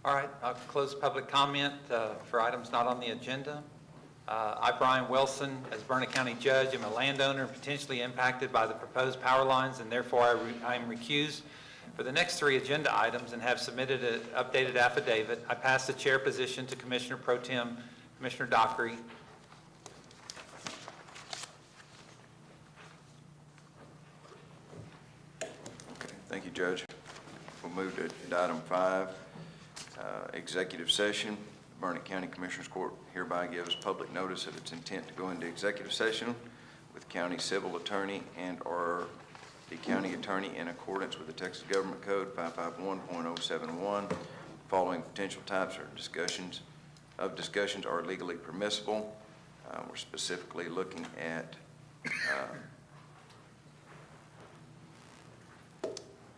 All right, I'll close public comment for items not on the agenda. I, Brian Wilson, as Burnett County Judge, am a landowner potentially impacted by the proposed power lines, and therefore I am recused for the next 3 agenda items and have submitted an updated affidavit. I pass the chair position to Commissioner Pro Tem, Commissioner Dockery. Okay, thank you, Judge. We'll move to agenda item 5, executive session. The Burnett County Commissioners Court hereby gives public notice of its intent to go into executive session with county civil attorney and/or the county attorney in accordance with the Texas Government Code 551.071. Following potential types of discussions are legally permissible. We're specifically looking at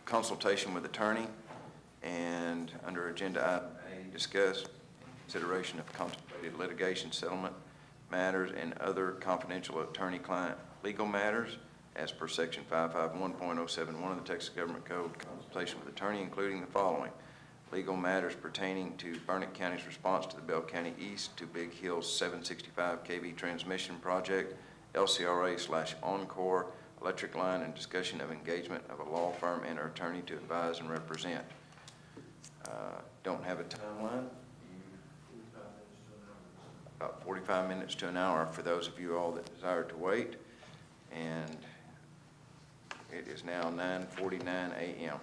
consultation with attorney, and under agenda item A, discuss consideration of contemplated litigation settlement matters and other confidential attorney-client legal matters as per section 551.071 of the Texas Government Code. Consultation with attorney including the following: legal matters pertaining to Burnett County's response to the Bell County East to Big Hills 765 kV transmission project, LCRA/Encore electric line, and discussion of engagement of a law firm and our attorney to advise and represent. Don't have a timeline. About 45 minutes to an hour for those of you all that desire to wait. And it is now 9:49 a.m.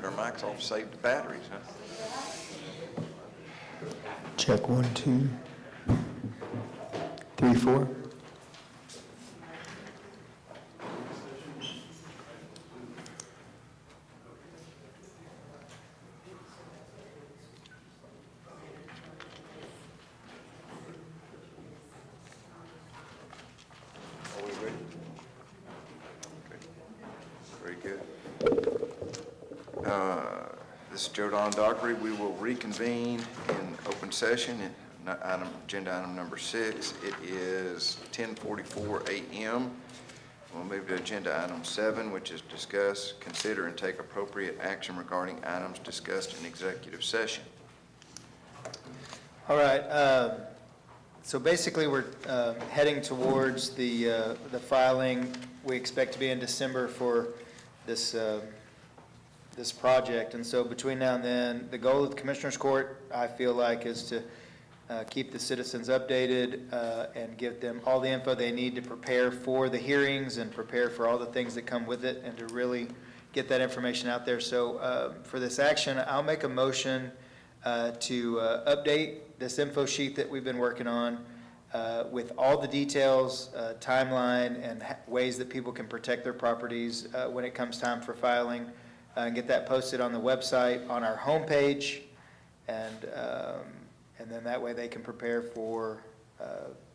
turned our mics off, saved the batteries, huh? Check 1, 2, 3, 4. Are we ready? Okay. Very good. This is Joe Don Dockery. We will reconvene in open session in agenda item number 6. It is 10:44 a.m. We'll move to agenda item 7, which is discuss, consider, and take appropriate action regarding items discussed in executive session. All right, so basically, we're heading towards the filing. We expect to be in December for this project, and so between now and then, the goal of the Commissioners Court, I feel like, is to keep the citizens updated and give them all the info they need to prepare for the hearings and prepare for all the things that come with it, and to really get that information out there. So for this action, I'll make a motion to update this info sheet that we've been working on with all the details, timeline, and ways that people can protect their properties when it comes time for filing, and get that posted on the website, on our homepage, and then that way they can prepare for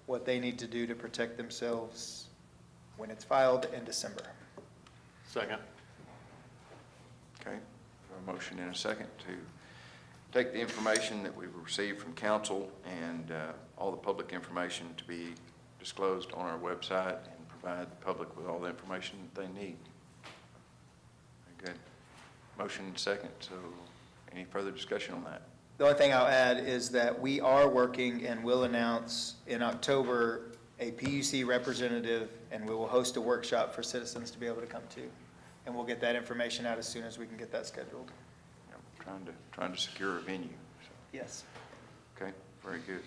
what they need to do to protect themselves when it's filed in December. Second. Okay, a motion and a second to take the information that we've received from council and all the public information to be disclosed on our website and provide the public with all the information that they need. Very good. Motion and second, so any further discussion on that? The only thing I'll add is that we are working and will announce in October a PUC representative, and we will host a workshop for citizens to be able to come to. And we'll get that information out as soon as we can get that scheduled. Trying to secure a venue. So. Yes. Okay, very good.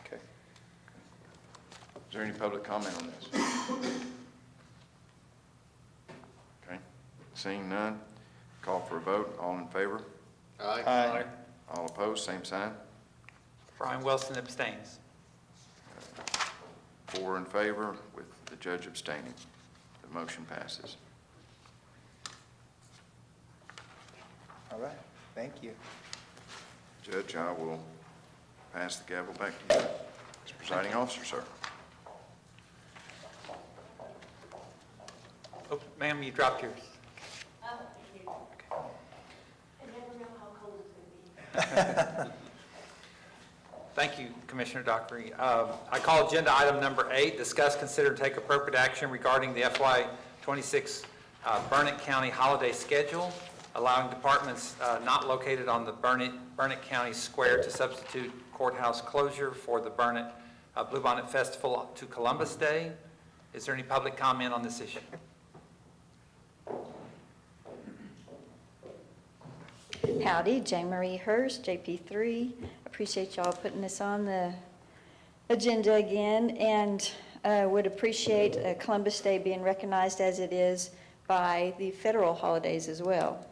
Okay. Is there any public comment on this? Okay, seeing none, call for a vote. All in favor? Aye. All opposed, same sign. Brian Wilson abstains. 4 in favor with the judge abstaining. The motion passes. All right, thank you. Judge, I will pass the gavel back to you. As presiding officer, sir. Oh, ma'am, you dropped yours. Thank you, Commissioner Dockery. I call agenda item number 8, discuss, consider, and take appropriate action regarding the FY26 Burnett County holiday schedule, allowing departments not located on the Burnett County Square to substitute courthouse closure for the Burnett Bluebonnet Festival to Columbus Day. Is there any public comment on this issue? Howdy, Jane Marie Hurst, JP3. Appreciate y'all putting this on the agenda again, and would appreciate Columbus Day being recognized as it is by the federal holidays as well.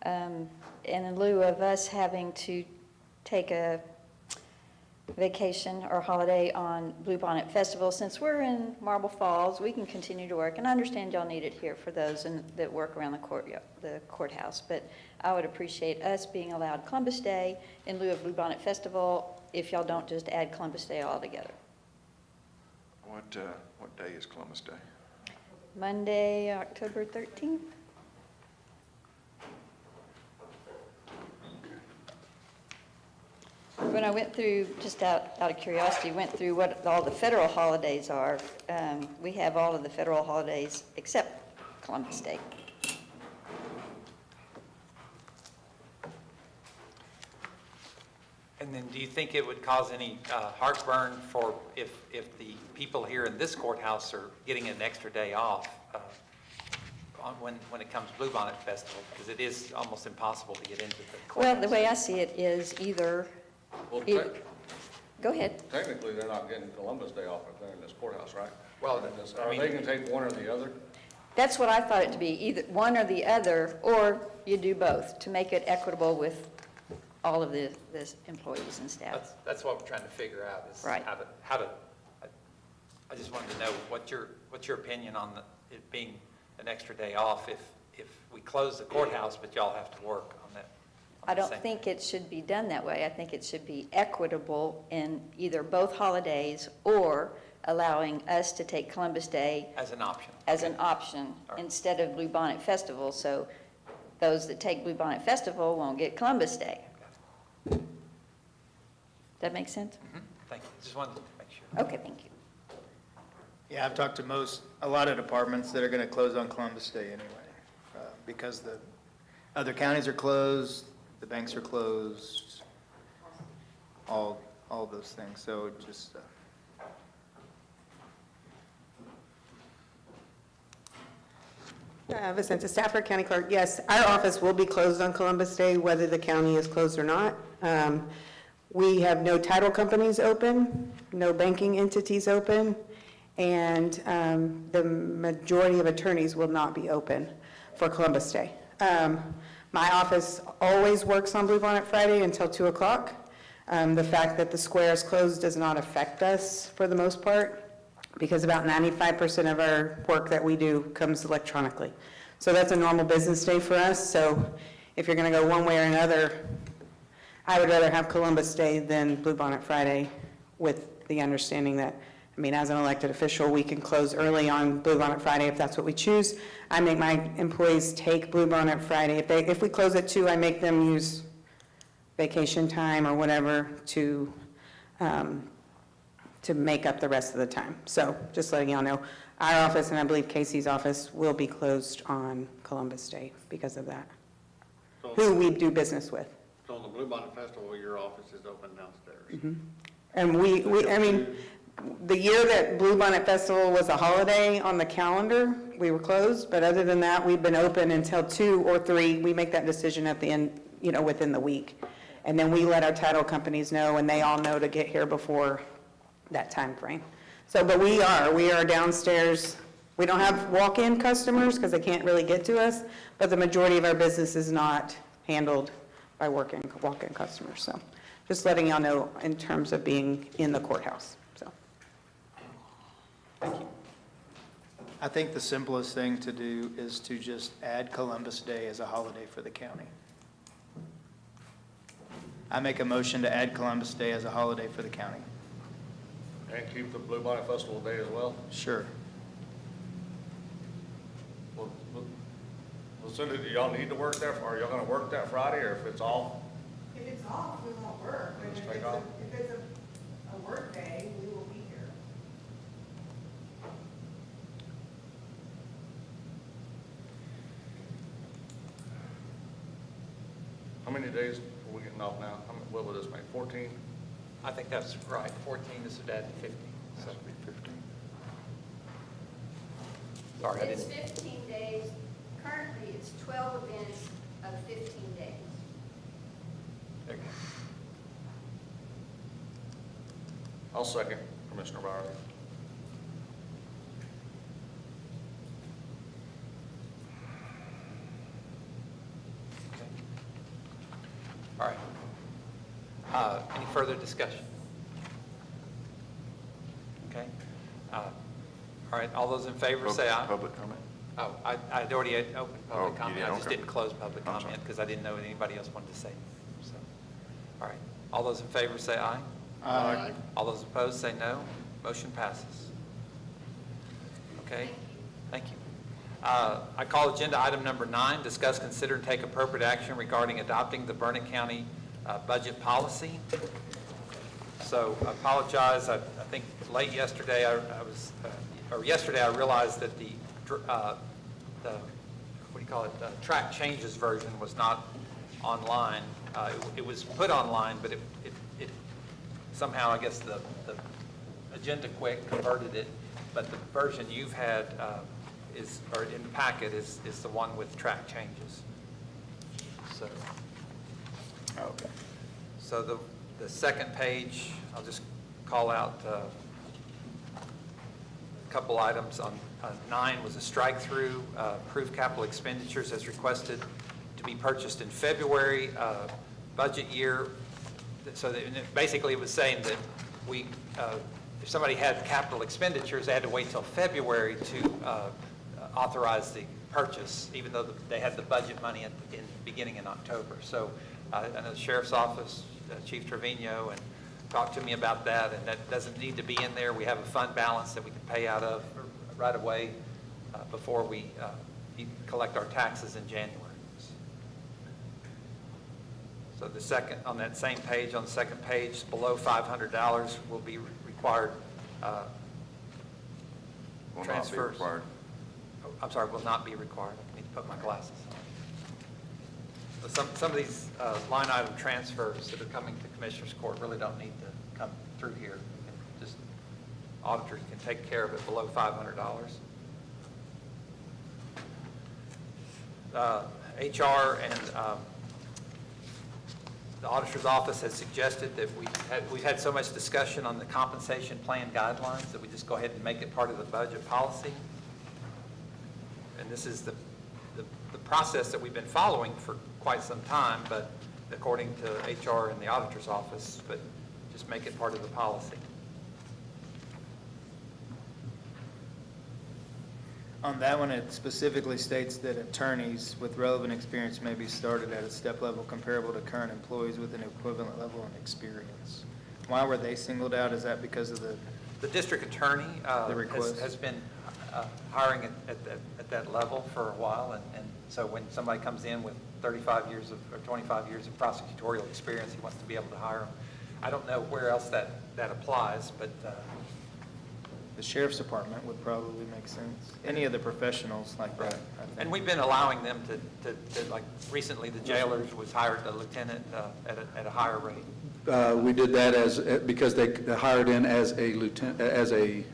And in lieu of us having to take a vacation or holiday on Bluebonnet Festival, since we're in Marble Falls, we can continue to work. And I understand y'all need it here for those that work around the courthouse, but I would appreciate us being allowed Columbus Day in lieu of Bluebonnet Festival, if y'all don't just add Columbus Day altogether. What day is Columbus Day? Monday, October 13th. When I went through, just out of curiosity, went through what all the federal holidays are, we have all of the federal holidays except Columbus Day. And then do you think it would cause any heartburn for if the people here in this courthouse are getting an extra day off when it comes to Bluebonnet Festival? Because it is almost impossible to get into the courthouse. Well, the way I see it is either, go ahead. Technically, they're not getting Columbus Day off if they're in this courthouse, right? Well, Are they going to take one or the other? That's what I thought it to be, either one or the other, or you do both, to make it equitable with all of the employees and staff. That's what we're trying to figure out, is Right. how to, I just wanted to know what's your opinion on it being an extra day off if we close the courthouse, but y'all have to work on that. I don't think it should be done that way. I think it should be equitable in either both holidays or allowing us to take Columbus Day As an option. as an option instead of Bluebonnet Festival. So those that take Bluebonnet Festival won't get Columbus Day. That make sense? Thank you. Just wanted to make sure. Okay, thank you. Yeah, I've talked to a lot of departments that are going to close on Columbus Day anyway, because the other counties are closed, the banks are closed, all those things. So just, Vicente Stafford, County Clerk. Yes, our office will be closed on Columbus Day, whether the county is closed or not. We have no title companies open, no banking entities open, and the majority of attorneys will not be open for Columbus Day. My office always works on Bluebonnet Friday until 2 o'clock. The fact that the square is closed does not affect us for the most part, because about 95% of our work that we do comes electronically. So that's a normal business day for us. So if you're going to go one way or another, I would rather have Columbus Day than Bluebonnet Friday, with the understanding that, I mean, as an elected official, we can close early on Bluebonnet Friday if that's what we choose. I make my employees take Bluebonnet Friday. If we close at 2, I make them use vacation time or whatever to make up the rest of the time. So just letting y'all know, our office, and I believe Casey's office, will be closed on Columbus Day because of that, who we do business with. So on the Bluebonnet Festival, your office is open downstairs? Mhm. And I mean, the year that Bluebonnet Festival was a holiday on the calendar, we were closed, but other than that, we've been open until 2 or 3. We make that decision at the end, within the week. And then we let our title companies know, and they all know to get here before that time frame. So, but we are downstairs. We don't have walk-in customers because they can't really get to us, but the majority of our business is not handled by walk-in customers. So just letting y'all know in terms of being in the courthouse, so. thank you. I think the simplest thing to do is to just add Columbus Day as a holiday for the county. I make a motion to add Columbus Day as a holiday for the county. And keep the Bluebonnet Festival Day as well? Sure. Well, Cindy, do y'all need to work that, or are y'all gonna work that Friday, or if it's off? If it's off, we won't work, but Just if take it's off? a work day, we will be here. How many days are we getting off now? What will this make, 14? I think that's right. 14, this would add 15. So 15. Sorry, I It's didn't. 15 days. Currently, it's 12 events of 15 days. There you go. I'll second Commissioner Byerly. Okay. All right. Any further discussion? Okay. All right, all those in favor say aye. Public comment? Oh, I'd already opened Oh, public you comment. did? I just Okay. didn't close public I'm sorry. comment because I didn't know anybody else wanted to say. So, all right, all those in favor say aye. Aye. All those opposed say no. Motion passes. Okay, thank you. I call agenda item number 9, discuss, consider, and take appropriate action regarding adopting the Burnett County budget policy. So I apologize, I think late yesterday, yesterday I realized that the track changes version was not online. It was put online, but it somehow, I guess the Agenda Quick converted it, but the version you've had or in the packet is the one with track changes. So. Okay. So the second page, I'll just call out couple items. On 9 was a strike-through, approved capital expenditures as requested to be purchased in February budget year. So that, and basically it was saying that we, if somebody had capital expenditures, they had to wait till February to authorize the purchase, even though they had the budget money beginning in October. So I know the Sheriff's Office, Chief Trevino, and talked to me about that, and that doesn't need to be in there. We have a fund balance that we can pay out of right away before we collect our taxes in January. So the second, on that same page, on the second page, below $500 will be required Will not be transfers. required. Oh, I'm sorry, will not be required. I need to put my glasses on. So some of these line item transfers that are coming to Commissioners Court really don't need to come through here. Just auditors can take care of it below $500. HR and the Auditor's Office has suggested that we've had so much discussion on the compensation plan guidelines that we just go ahead and make it part of the budget policy. And this is the process that we've been following for quite some time, but according to HR and the Auditor's Office, but just make it part of the policy. On that one, it specifically states that attorneys with relevant experience may be started at a step level comparable to current employees with an equivalent level of experience. Why were they singled out? Is that because of The district attorney The request. has been hiring at that level for a while, and so when somebody comes in with 35 years or 25 years of prosecutorial experience, he wants to be able to hire them. I don't know where else that applies, but the Sheriff's Department would probably make sense? Any of the professionals like that, I think. and we've been allowing them to like recently the jailers was hired a lieutenant at a higher rate. We did that because they hired in as a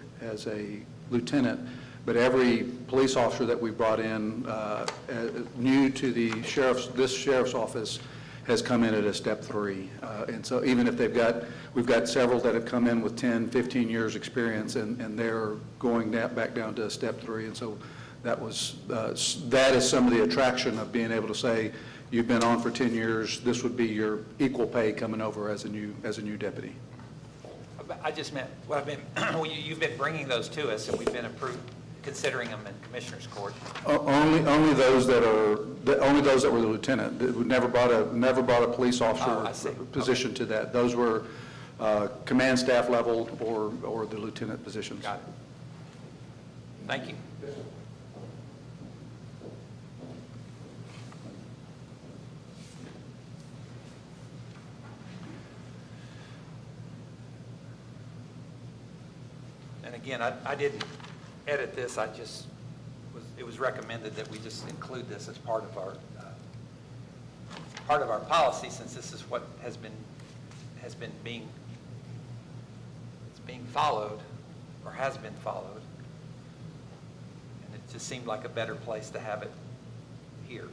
lieutenant, but every police officer that we brought in new to this sheriff's office has come in at a step 3. And so even if we've got several that have come in with 10, 15 years experience, and they're going back down to a step 3. And so that is some of the attraction of being able to say, you've been on for 10 years, this would be your equal pay coming over as a new deputy. I just meant, you've been bringing those to us, and we've been considering them in Commissioners Court. Only those that were the lieutenant. We never brought a police officer position to that. Those were command staff level or the lieutenant positions. Got it. Thank you. And again, I didn't edit this, it was recommended that we just include this as part of our policy, since this is what has been being followed, or has been followed. And it just seemed like a better place to have it here.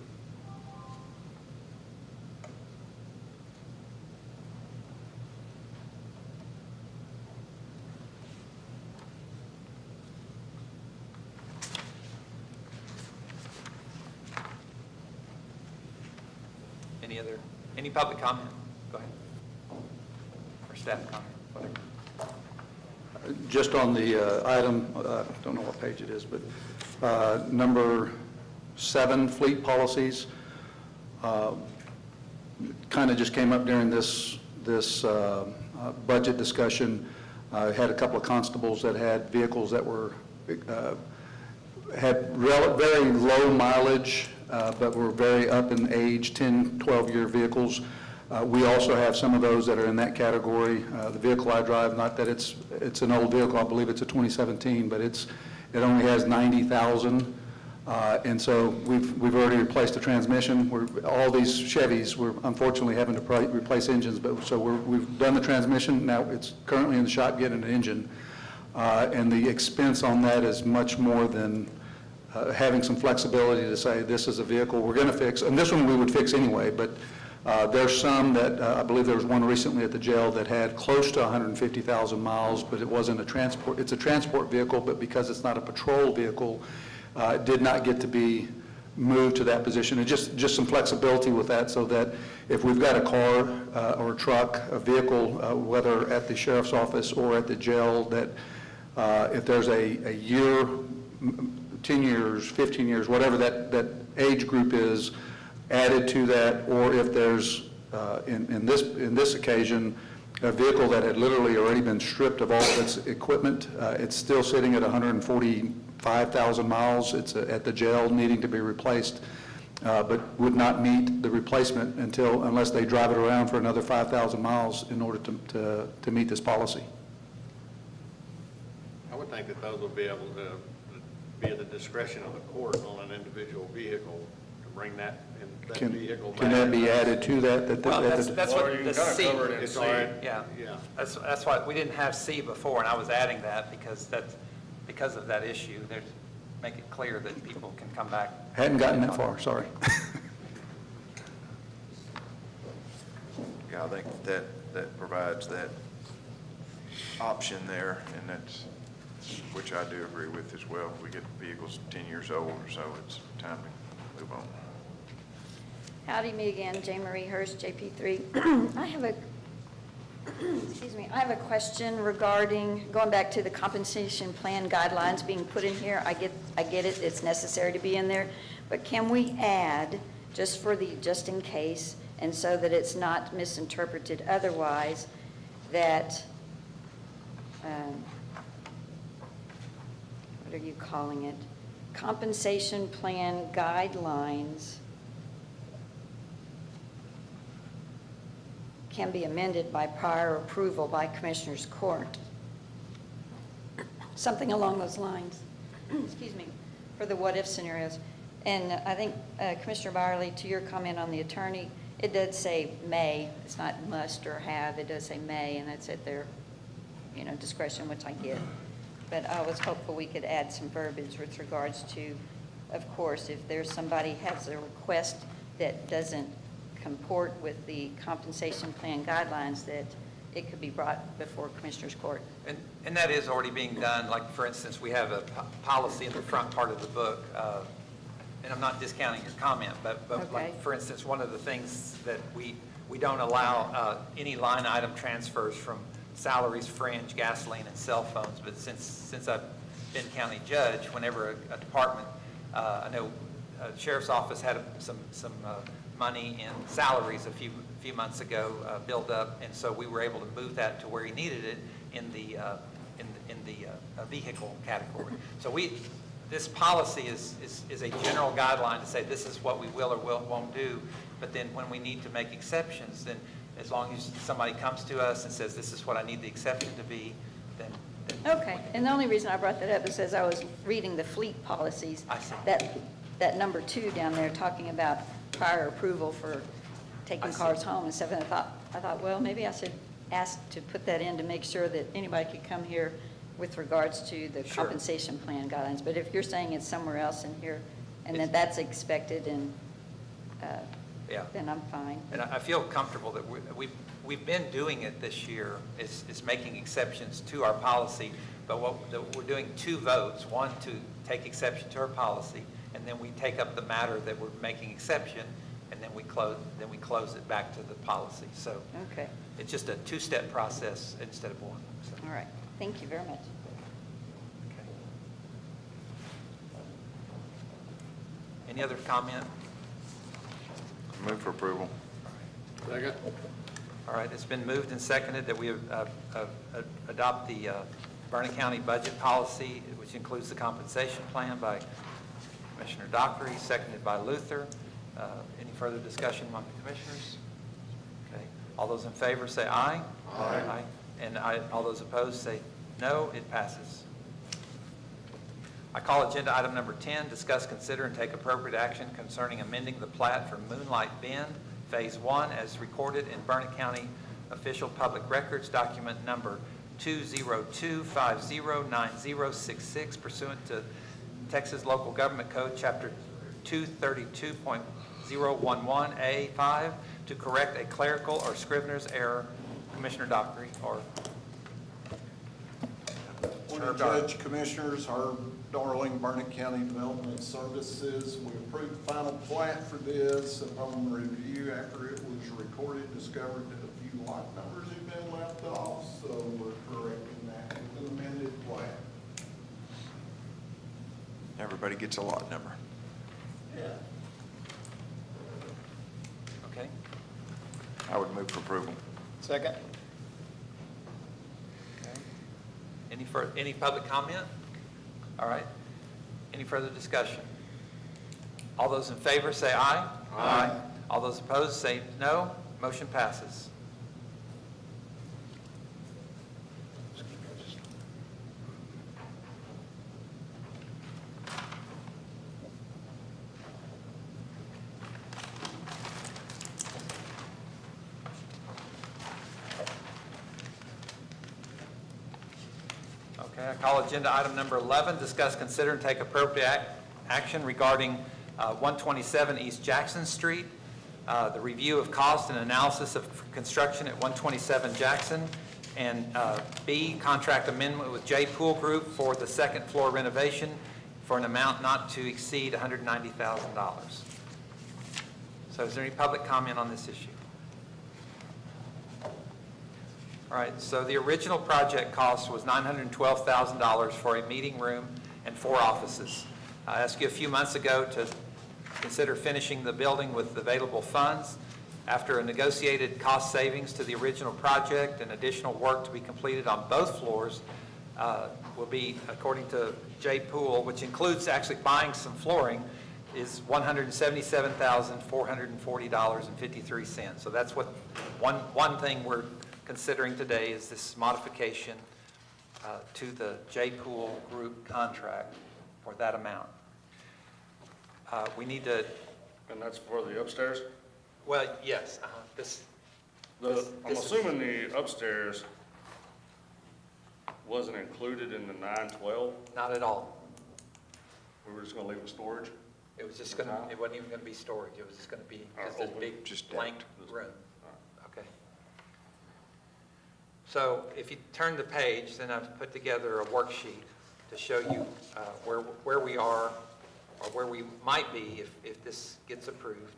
Any public comment? Go ahead. Or staff comment, whatever. Just on the item, I don't know what page it is, but number 7, fleet policies, kind of just came up during this budget discussion. I had a couple of constables that had vehicles that had very low mileage, but were very up in age, 10, 12-year vehicles. We also have some of those that are in that category. The vehicle I drive, not that it's an old vehicle, I believe it's a 2017, but it only has 90,000. And so we've already replaced the transmission. All these Chevys, we're unfortunately having to replace engines, but so we've done the transmission. Now it's currently in the shop getting an engine. And the expense on that is much more than having some flexibility to say this is a vehicle we're going to fix, and this one we would fix anyway, but There's some that, I believe there was one recently at the jail that had close to 150,000 miles, but it wasn't a transport, it's a transport vehicle, but because it's not a patrol vehicle, it did not get to be moved to that position. And just some flexibility with that, so that if we've got a car or a truck, a vehicle, whether at the sheriff's office or at the jail, that if there's a year, 10 years, 15 years, whatever that age group is, added to that, or if there's, in this occasion, a vehicle that had literally already been stripped of all of its equipment, it's still sitting at 145,000 miles. It's at the jail needing to be replaced, but would not meet the replacement unless they drive it around for another 5,000 miles in order to meet this policy. I would think that those will be able to be at the discretion of the court on an individual vehicle to bring that vehicle back. Can that be added to that? Well, that's Or what you can the kinda C. cover it in C. Yeah. Yeah. That's why, we didn't have C before, and I was adding that because of that issue. Make it clear that people can come back. Hadn't gotten that far, sorry. Yeah, I think that provides that option there, and that's, which I do agree with as well. If we get vehicles 10 years old or so, it's time to move on. Howdy, me again, Jane Marie Hurst, JP3. I have a question regarding, going back to the compensation plan guidelines being put in here. I get it, it's necessary to be in there, but can we add, just in case, and so that it's not misinterpreted otherwise, that, what are you calling it? Compensation plan guidelines can be amended by prior approval by Commissioners Court. Something along those lines, excuse me, for the what-if scenarios. And I think, Commissioner Byerly, to your comment on the attorney, it does say may, it's not must or have, it does say may, and that's at their, discretion, which I get. But I was hopeful we could add some verbiage with regards to, of course, if there's somebody has a request that doesn't comport with the compensation plan guidelines, that it could be brought before Commissioners Court. And that is already being done. Like, for instance, we have a policy in the front part of the book, and I'm not discounting your comment, but Okay. like, for instance, one of the things that we don't allow any line item transfers from salaries, fringe, gasoline, and cell phones. But since I've been county judge, whenever a department, I know Sheriff's Office had some money in salaries a few months ago built up, and so we were able to move that to where he needed it in the vehicle category. So this policy is a general guideline to say this is what we will or won't do, but then when we need to make exceptions, then as long as somebody comes to us and says this is what I need the exception to be, then Okay, and the only reason I brought that up is as I was reading the fleet policies, I see. that number 2 down there talking about prior approval for taking cars home and stuff, and I thought, well, maybe I should ask to put that in to make sure that anybody could come here with regards to the Sure. compensation plan guidelines. But if you're saying it's somewhere else in here, and that that's expected, and yeah. then I'm fine. And I feel comfortable that we've been doing it this year, is making exceptions to our policy, but we're doing 2 votes, one to take exception to our policy, and then we take up the matter that we're making exception, and then we close it back to the policy. So Okay, it's just a 2-step process instead of 1. So, all right. Thank you very much. okay. Any other comment? Move for approval. Second. All right, it's been moved and seconded that we adopt the Vernon County budget policy, which includes the compensation plan, by Commissioner Dockery, seconded by Luther. Any further discussion among the commissioners? Okay. All those in favor say aye. Aye. And all those opposed say no. It passes. I call agenda item number 10, discuss, consider, and take appropriate action concerning amending the plat for Moonlight Bend, Phase 1, as recorded in Vernon County Official Public Records, document number 202509066, pursuant to Texas Local Government Code, Chapter 232.011A5, to correct a clerical or scrivener's error. Commissioner Dockery, or Morning, Judge, Commissioners, Herb Darling, Burnett County Development Services. We approved the final plat for this. Upon review, after it was recorded, discovered that a few lot numbers had been left off, so we're correcting that with an amended plat. Everybody gets a lot number. Yeah. okay. I would move for approval. Second? Any public comment? All right. Any further discussion? All those in favor say aye. Aye. All those opposed say no. Motion passes. Okay, I call agenda item number 11, discuss, consider, and take appropriate action regarding 127 East Jackson Street, the review of cost and analysis of construction at 127 Jackson, and B, contract amendment with J Pool Group for the second floor renovation for an amount not to exceed $190,000. So is there any public comment on this issue? All right, so the original project cost was $912,000 for a meeting room and 4 offices. I asked you a few months ago to consider finishing the building with available funds. After a negotiated cost savings to the original project and additional work to be completed on both floors will be, according to J Pool, which includes actually buying some flooring, is $177,440.53. So that's what one thing we're considering today is this modification to the J Pool Group contract for that amount. We need to. And that's for the upstairs? Well, yes. I'm assuming the upstairs wasn't included in the 912? Not at all. We were just going to leave it storage? It was just going to. It wasn't even going to be storage. It was just going to be just a big blank room. Okay. So if you turn the page, then I've put together a worksheet to show you where we are or where we might be if this gets approved.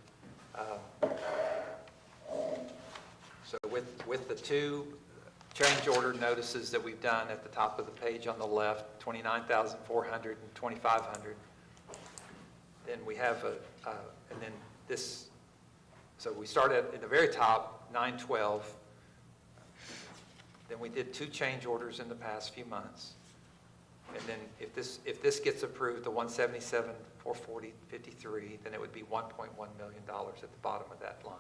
So with the 2 change order notices that we've done at the top of the page on the left, $29,400 and $2,500. Then we have and then this, so we started at the very top, $912. Then we did 2 change orders in the past few months. And then if this gets approved, the $177,440.53, then it would be $1.1 million at the bottom of that line.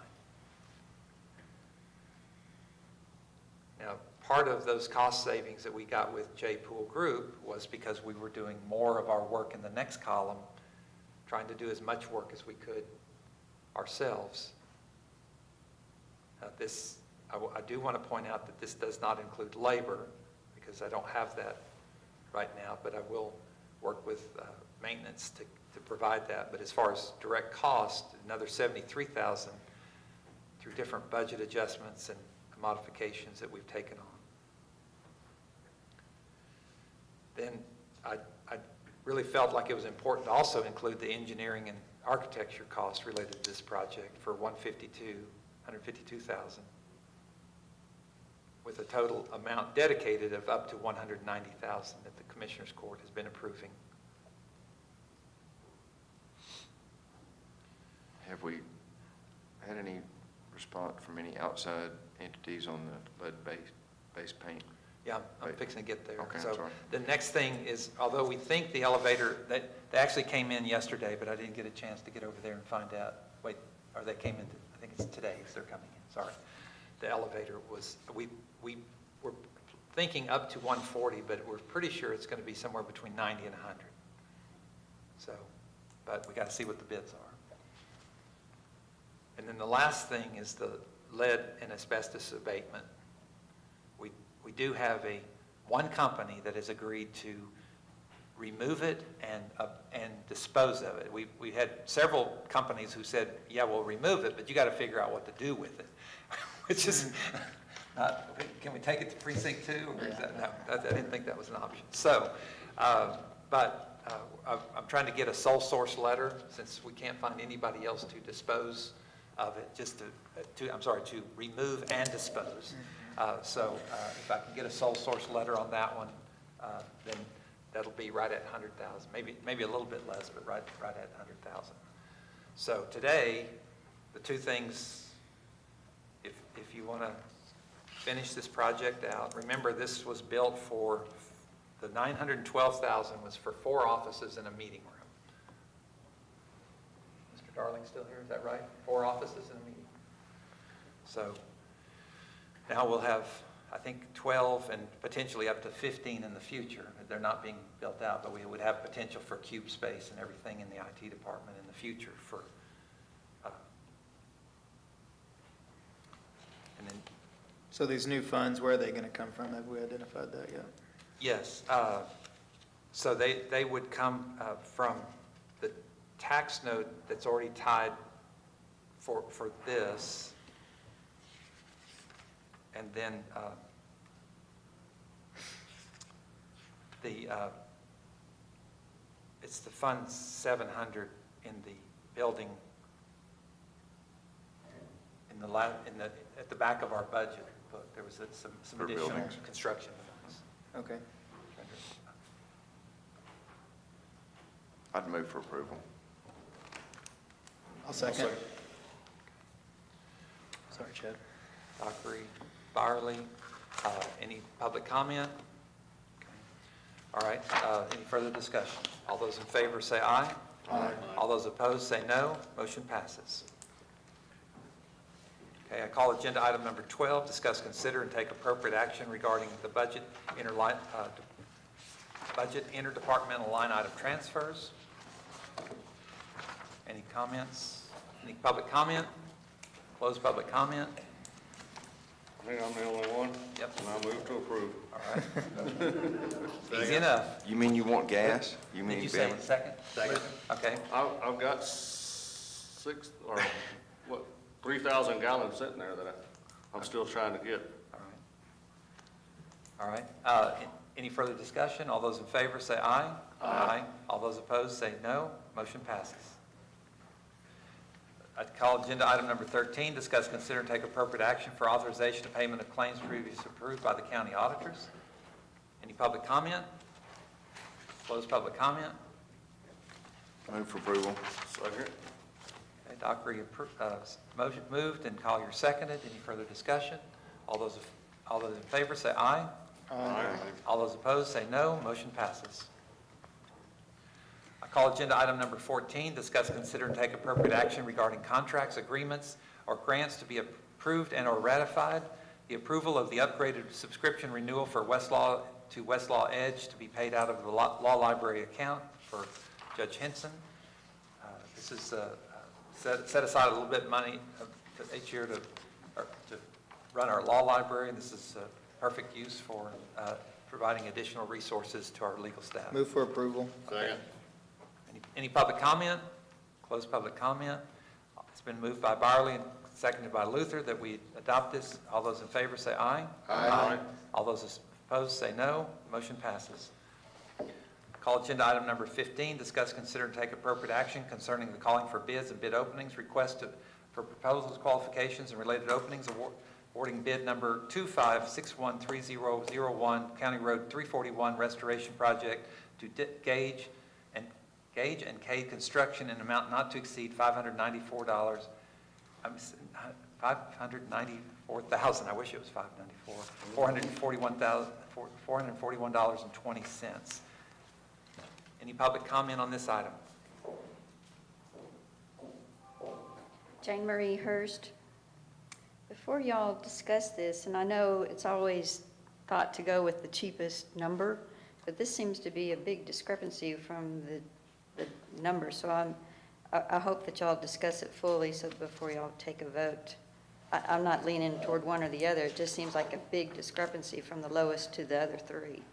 Now, part of those cost savings that we got with J Pool Group was because we were doing more of our work in the next column, trying to do as much work as we could ourselves. I do want to point out that this does not include labor, because I don't have that right now, but I will work with maintenance to provide that. But as far as direct cost, another $73,000 through different budget adjustments and modifications that we've taken on. Then I really felt like it was important to also include the engineering and architecture costs related to this project for $152,000, with a total amount dedicated of up to $190,000 that the Commissioners Court has been approving. Have we had any response from any outside entities on the lead-based paint? Yeah, I'm fixing to get there. Okay, So sorry. the next thing is, although we think the elevator, they actually came in yesterday, but I didn't get a chance to get over there and find out. Wait, or they came in, I think it's today, they're coming in, sorry. The elevator was, we were thinking up to 140, but we're pretty sure it's going to be somewhere between 90 and 100. So, but we got to see what the bids are. And then the last thing is the lead and asbestos abatement. We do have one company that has agreed to remove it and dispose of it. We had several companies who said, yeah, we'll remove it, but you got to figure out what to do with it, which is not, can we take it to precinct 2? Or is that, no, I didn't think that was an option. So, but I'm trying to get a sole source letter, since we can't find anybody else to dispose of it, just to remove and dispose. So if I can get a sole source letter on that one, then that'll be right at 100,000, maybe a little bit less, but right at 100,000. So today, the two things, if you want to finish this project out, remember this was built for, the 912,000 was for 4 offices and a meeting room. Mr. Darling still here, is that right? 4 offices and a meeting. So now we'll have, I think, 12 and potentially up to 15 in the future. They're not being built out, but we would have potential for cube space and everything in the IT department in the future for, and then, So these new funds, where are they going to come from? Have we identified that yet? yes, so they would come from the tax note that's already tied for this, and then it's the Fund 700 in the building, at the back of our budget book. There was some For additional buildings. construction funds. Okay. I'd move for approval. I'll second. Sorry, Chad. Dockery, Byerly, any public comment? Okay. All right, any further discussion? All those in favor say aye. Aye. All those opposed say no. Motion passes. Okay, I call agenda item number 12, discuss, consider, and take appropriate action regarding the budget interdepartmental line item transfers. Any comments? Any public comment? Close public comment. I think I'm the only one. Yep. And I move to approve. All right. Easy enough. You mean you want gas? You mean Did you say Bama? second? Second. Okay. I've got 3,000 gallons sitting there that I'm still trying to get. All right. Any further discussion? All those in favor say aye. Aye. All those opposed say no. Motion passes. I'd call agenda item number 13, discuss, consider, and take appropriate action for authorization of payment of claims previously approved by the county auditors. Any public comment? Close public comment. Move for approval. Second. Okay, Dockery, motion moved, and Collier seconded. Any further discussion? All those in favor say aye. Aye. All those opposed say no. Motion passes. I call agenda item number 14, discuss, consider, and take appropriate action regarding contracts, agreements, or grants to be approved and or ratified. The approval of the upgraded subscription renewal for Westlaw to Westlaw Edge to be paid out of the law library account for Judge Henson. This is set aside a little bit of money each year to run our law library, and this is perfect use for providing additional resources to our legal staff. Move for approval. Second. Any public comment? Close public comment. It's been moved by Byerly and seconded by Luther that we adopt this. All those in favor say aye. Aye. All those opposed say no. Motion passes. Call agenda item number 15, discuss, consider, and take appropriate action concerning the calling for bids and bid openings, request for proposals, qualifications, and related openings, awarding bid number 25613001, County Road 341 Restoration Project to Gage and K Construction in amount not to exceed $594. $594,000. I wish it was $594. $441.20. Any public comment on this item? Jane Marie Hurst. Before y'all discuss this, and I know it's always thought to go with the cheapest number, but this seems to be a big discrepancy from the number, so I hope that y'all discuss it fully so before y'all take a vote. I'm not leaning toward one or the other. It just seems like a big discrepancy from the lowest to the other three,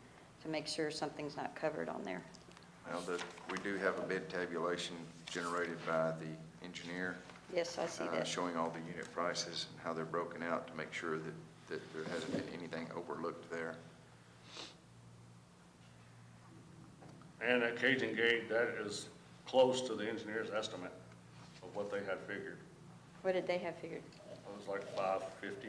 to make sure something's not covered on there. Well, we do have a bid tabulation generated by the engineer. Yes, I see that. Showing all the unit prices and how they're broken out to make sure that there hasn't been anything overlooked there. And at Cajun Gate, that is close to the engineer's estimate of what they had figured. What did they have figured? It was like 550.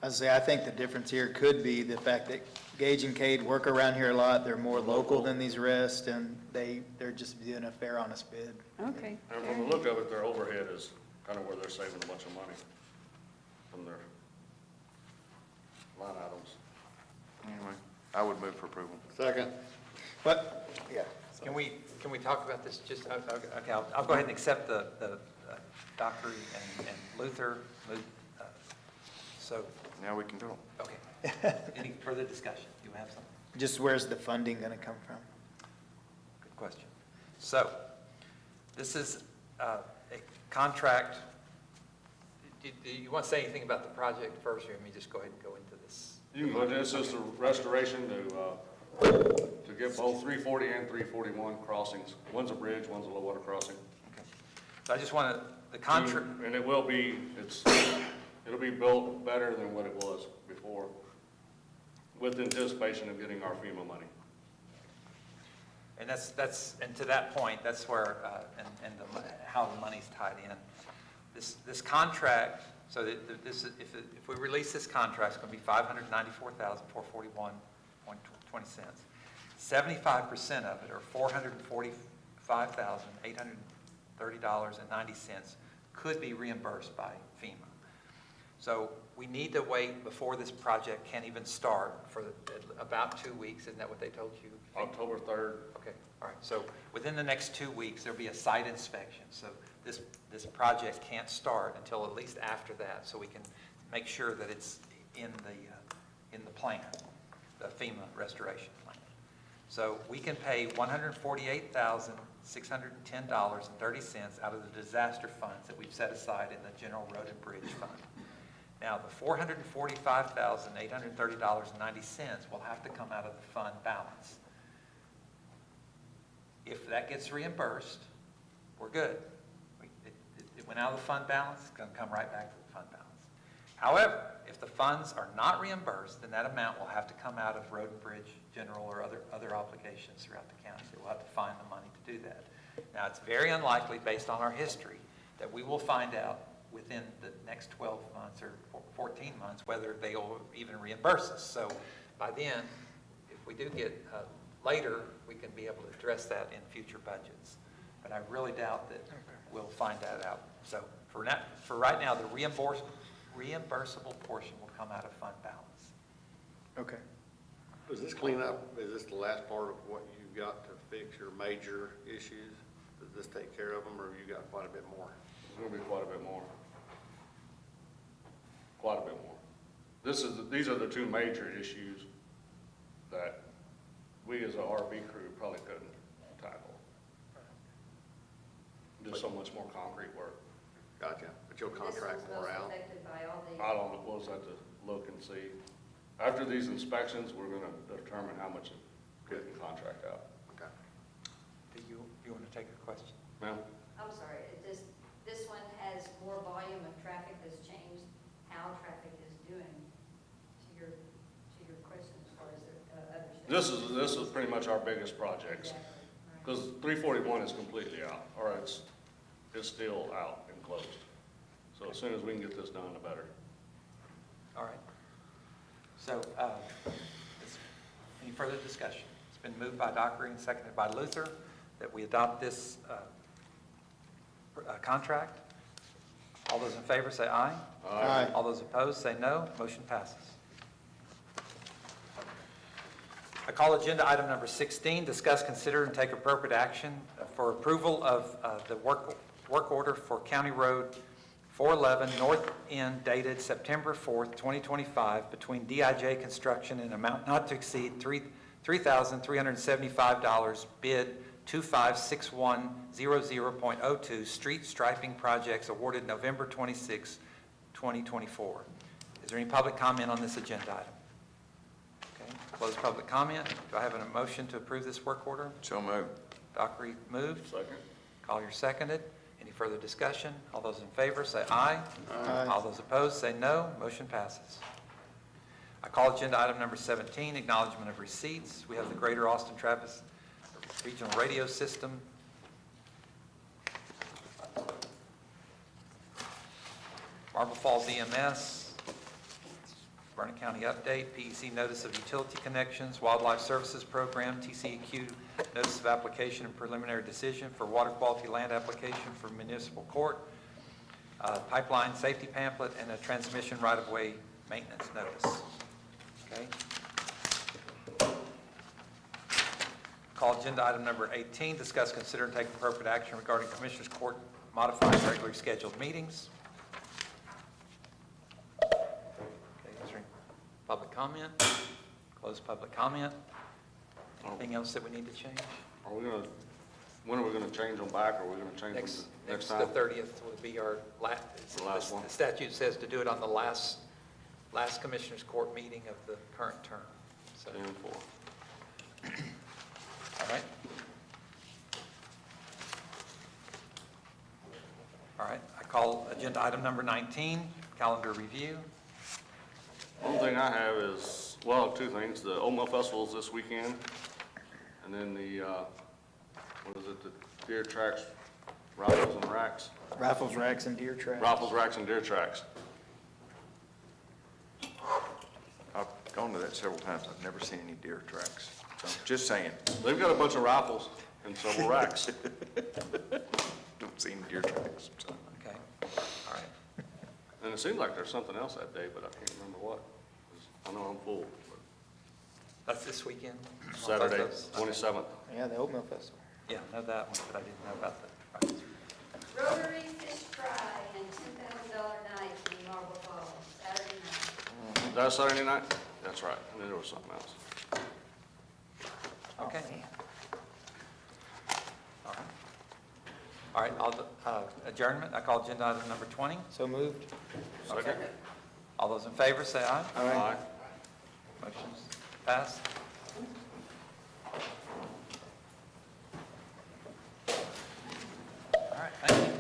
I think the difference here could be the fact that Gage and Cade work around here a lot. They're more local than these rest, and they're just doing a fair, honest bid. Okay. And from the look of it, their overhead is kind of where they're saving a bunch of money from their line items. Anyway, I would move for approval. Second. But, yeah. Can we talk about this just, okay, I'll go ahead and accept the Dockery and Luther move, so, Now we can go. okay. Any further discussion? You have something? Just where's the funding going to come from? Good question. So, this is a contract. Do you want to say anything about the project first, or let me just go ahead and go into this? You can go, this is the restoration to get both 340 and 341 crossings. One's a bridge, one's a low water crossing. Okay. So I just want to, the contract. And it will be, it'll be built better than what it was before, with anticipation of getting our FEMA money. And and to that point, that's where, how the money's tied in. This contract, so that this, if we release this contract, it's going to be $594,441.20. 75% of it, or $445,830.90, could be reimbursed by FEMA. So we need to wait before this project can even start for about 2 weeks. Isn't that what they told you? October 3rd. Okay, all right. So within the next 2 weeks, there'll be a site inspection. So this project can't start until at least after that, so we can make sure that it's in the plan, the FEMA restoration plan. So we can pay $148,610.30 out of the disaster funds that we've set aside in the General Road and Bridge Fund. Now, the $445,830.90 will have to come out of the fund balance. If that gets reimbursed, we're good. It went out of the fund balance, it's going to come right back to the fund balance. However, if the funds are not reimbursed, then that amount will have to come out of Road and Bridge General or other obligations throughout the county. So we'll have to find the money to do that. Now, it's very unlikely, based on our history, that we will find out within the next 12 months or 14 months whether they will even reimburse us. So by then, if we do get later, we can be able to address that in future budgets. But I really doubt that we'll find that out. So for right now, the reimbursable portion will come out of fund balance. Okay. Does this clean up, is this the last part of what you've got to fix your major issues? Does this take care of them, or have you got quite a bit more? It's going to be quite a bit more. Quite a bit more. These are the two major issues that we as a RB crew probably couldn't tackle. Just so much more concrete work. Gotcha. But you'll contract more out? I don't know, we'll just have to look and see. After these inspections, we're going to determine how much we can contract out. Okay. Do you want to take a question? Ma'am? I'm sorry, this one has more volume of traffic has changed, how traffic is doing to your question as far as the other stuff? This is pretty much our biggest projects, because 341 is completely out, or it's still out and closed. So as soon as we can get this done, the better. All right. So, any further discussion? It's been moved by Dockery and seconded by Luther that we adopt this contract. All those in favor say aye. Aye. All those opposed say no. Motion passes. I call agenda item number 16, discuss, consider, and take appropriate action for approval of the work order for County Road 411 North End dated September 4th, 2025 between DIJ Construction and amount not to exceed $3,375 bid 256100.02 street striping projects awarded November 26, 2024. Is there any public comment on this agenda item? Okay. Close public comment. Do I have a motion to approve this work order? So moved. Dockery moved. Second. Collier seconded. Any further discussion? All those in favor say aye. Aye. All those opposed say no. Motion passes. I call agenda item number 17, acknowledgement of receipts. We have the Greater Austin Travis Regional Radio System. Marble Falls EMS, Burnett County update, PEC notice of utility connections, Wildlife Services Program, TCEQ notice of application and preliminary decision for water quality land application for municipal court, pipeline safety pamphlet, and a transmission right-of-way maintenance notice. Okay. Call agenda item number 18, discuss, consider, and take appropriate action regarding Commissioners Court modifying regularly scheduled meetings. Okay, is there any public comment? Close public comment. Anything else that we need to change? Are we gonna, when are we gonna change them back, or are we gonna change them next time? The 30th will be our The last one. The statute says to do it on the last Commissioners Court meeting of the current term. So, 10-4. all right. All right, I call agenda item number 19, calendar review. One thing I have is, well, two things. The Old Mill Festival is this weekend, and then the, what is it, the deer tracks, raffles and racks? Raffles, racks, and deer tracks. Raffles, racks, and deer tracks. I've gone to that several times. I've never seen any deer tracks. So, just saying. They've got a bunch of raffles and several racks. Don't see any deer tracks. So. Okay, all right. And it seems like there's something else that day, but I can't remember what. I know I'm full. That's this weekend? Saturday, Both those? 27th. Yeah, the Oatmeal Festival. Yeah, I know that one, but I didn't know about the. Rotary Fish Fry and $10,000 night in Marble Falls, Saturday night. Is that Saturday night? That's right. And then there was something else. Okay. All right. All right, adjournment, I call agenda item number 20. So moved. Second? All those in favor, say aye. Aye. Motion's passed. All right, thank you.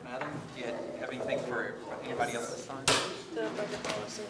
Madam, do you have anything for anybody else this time? The budget policy.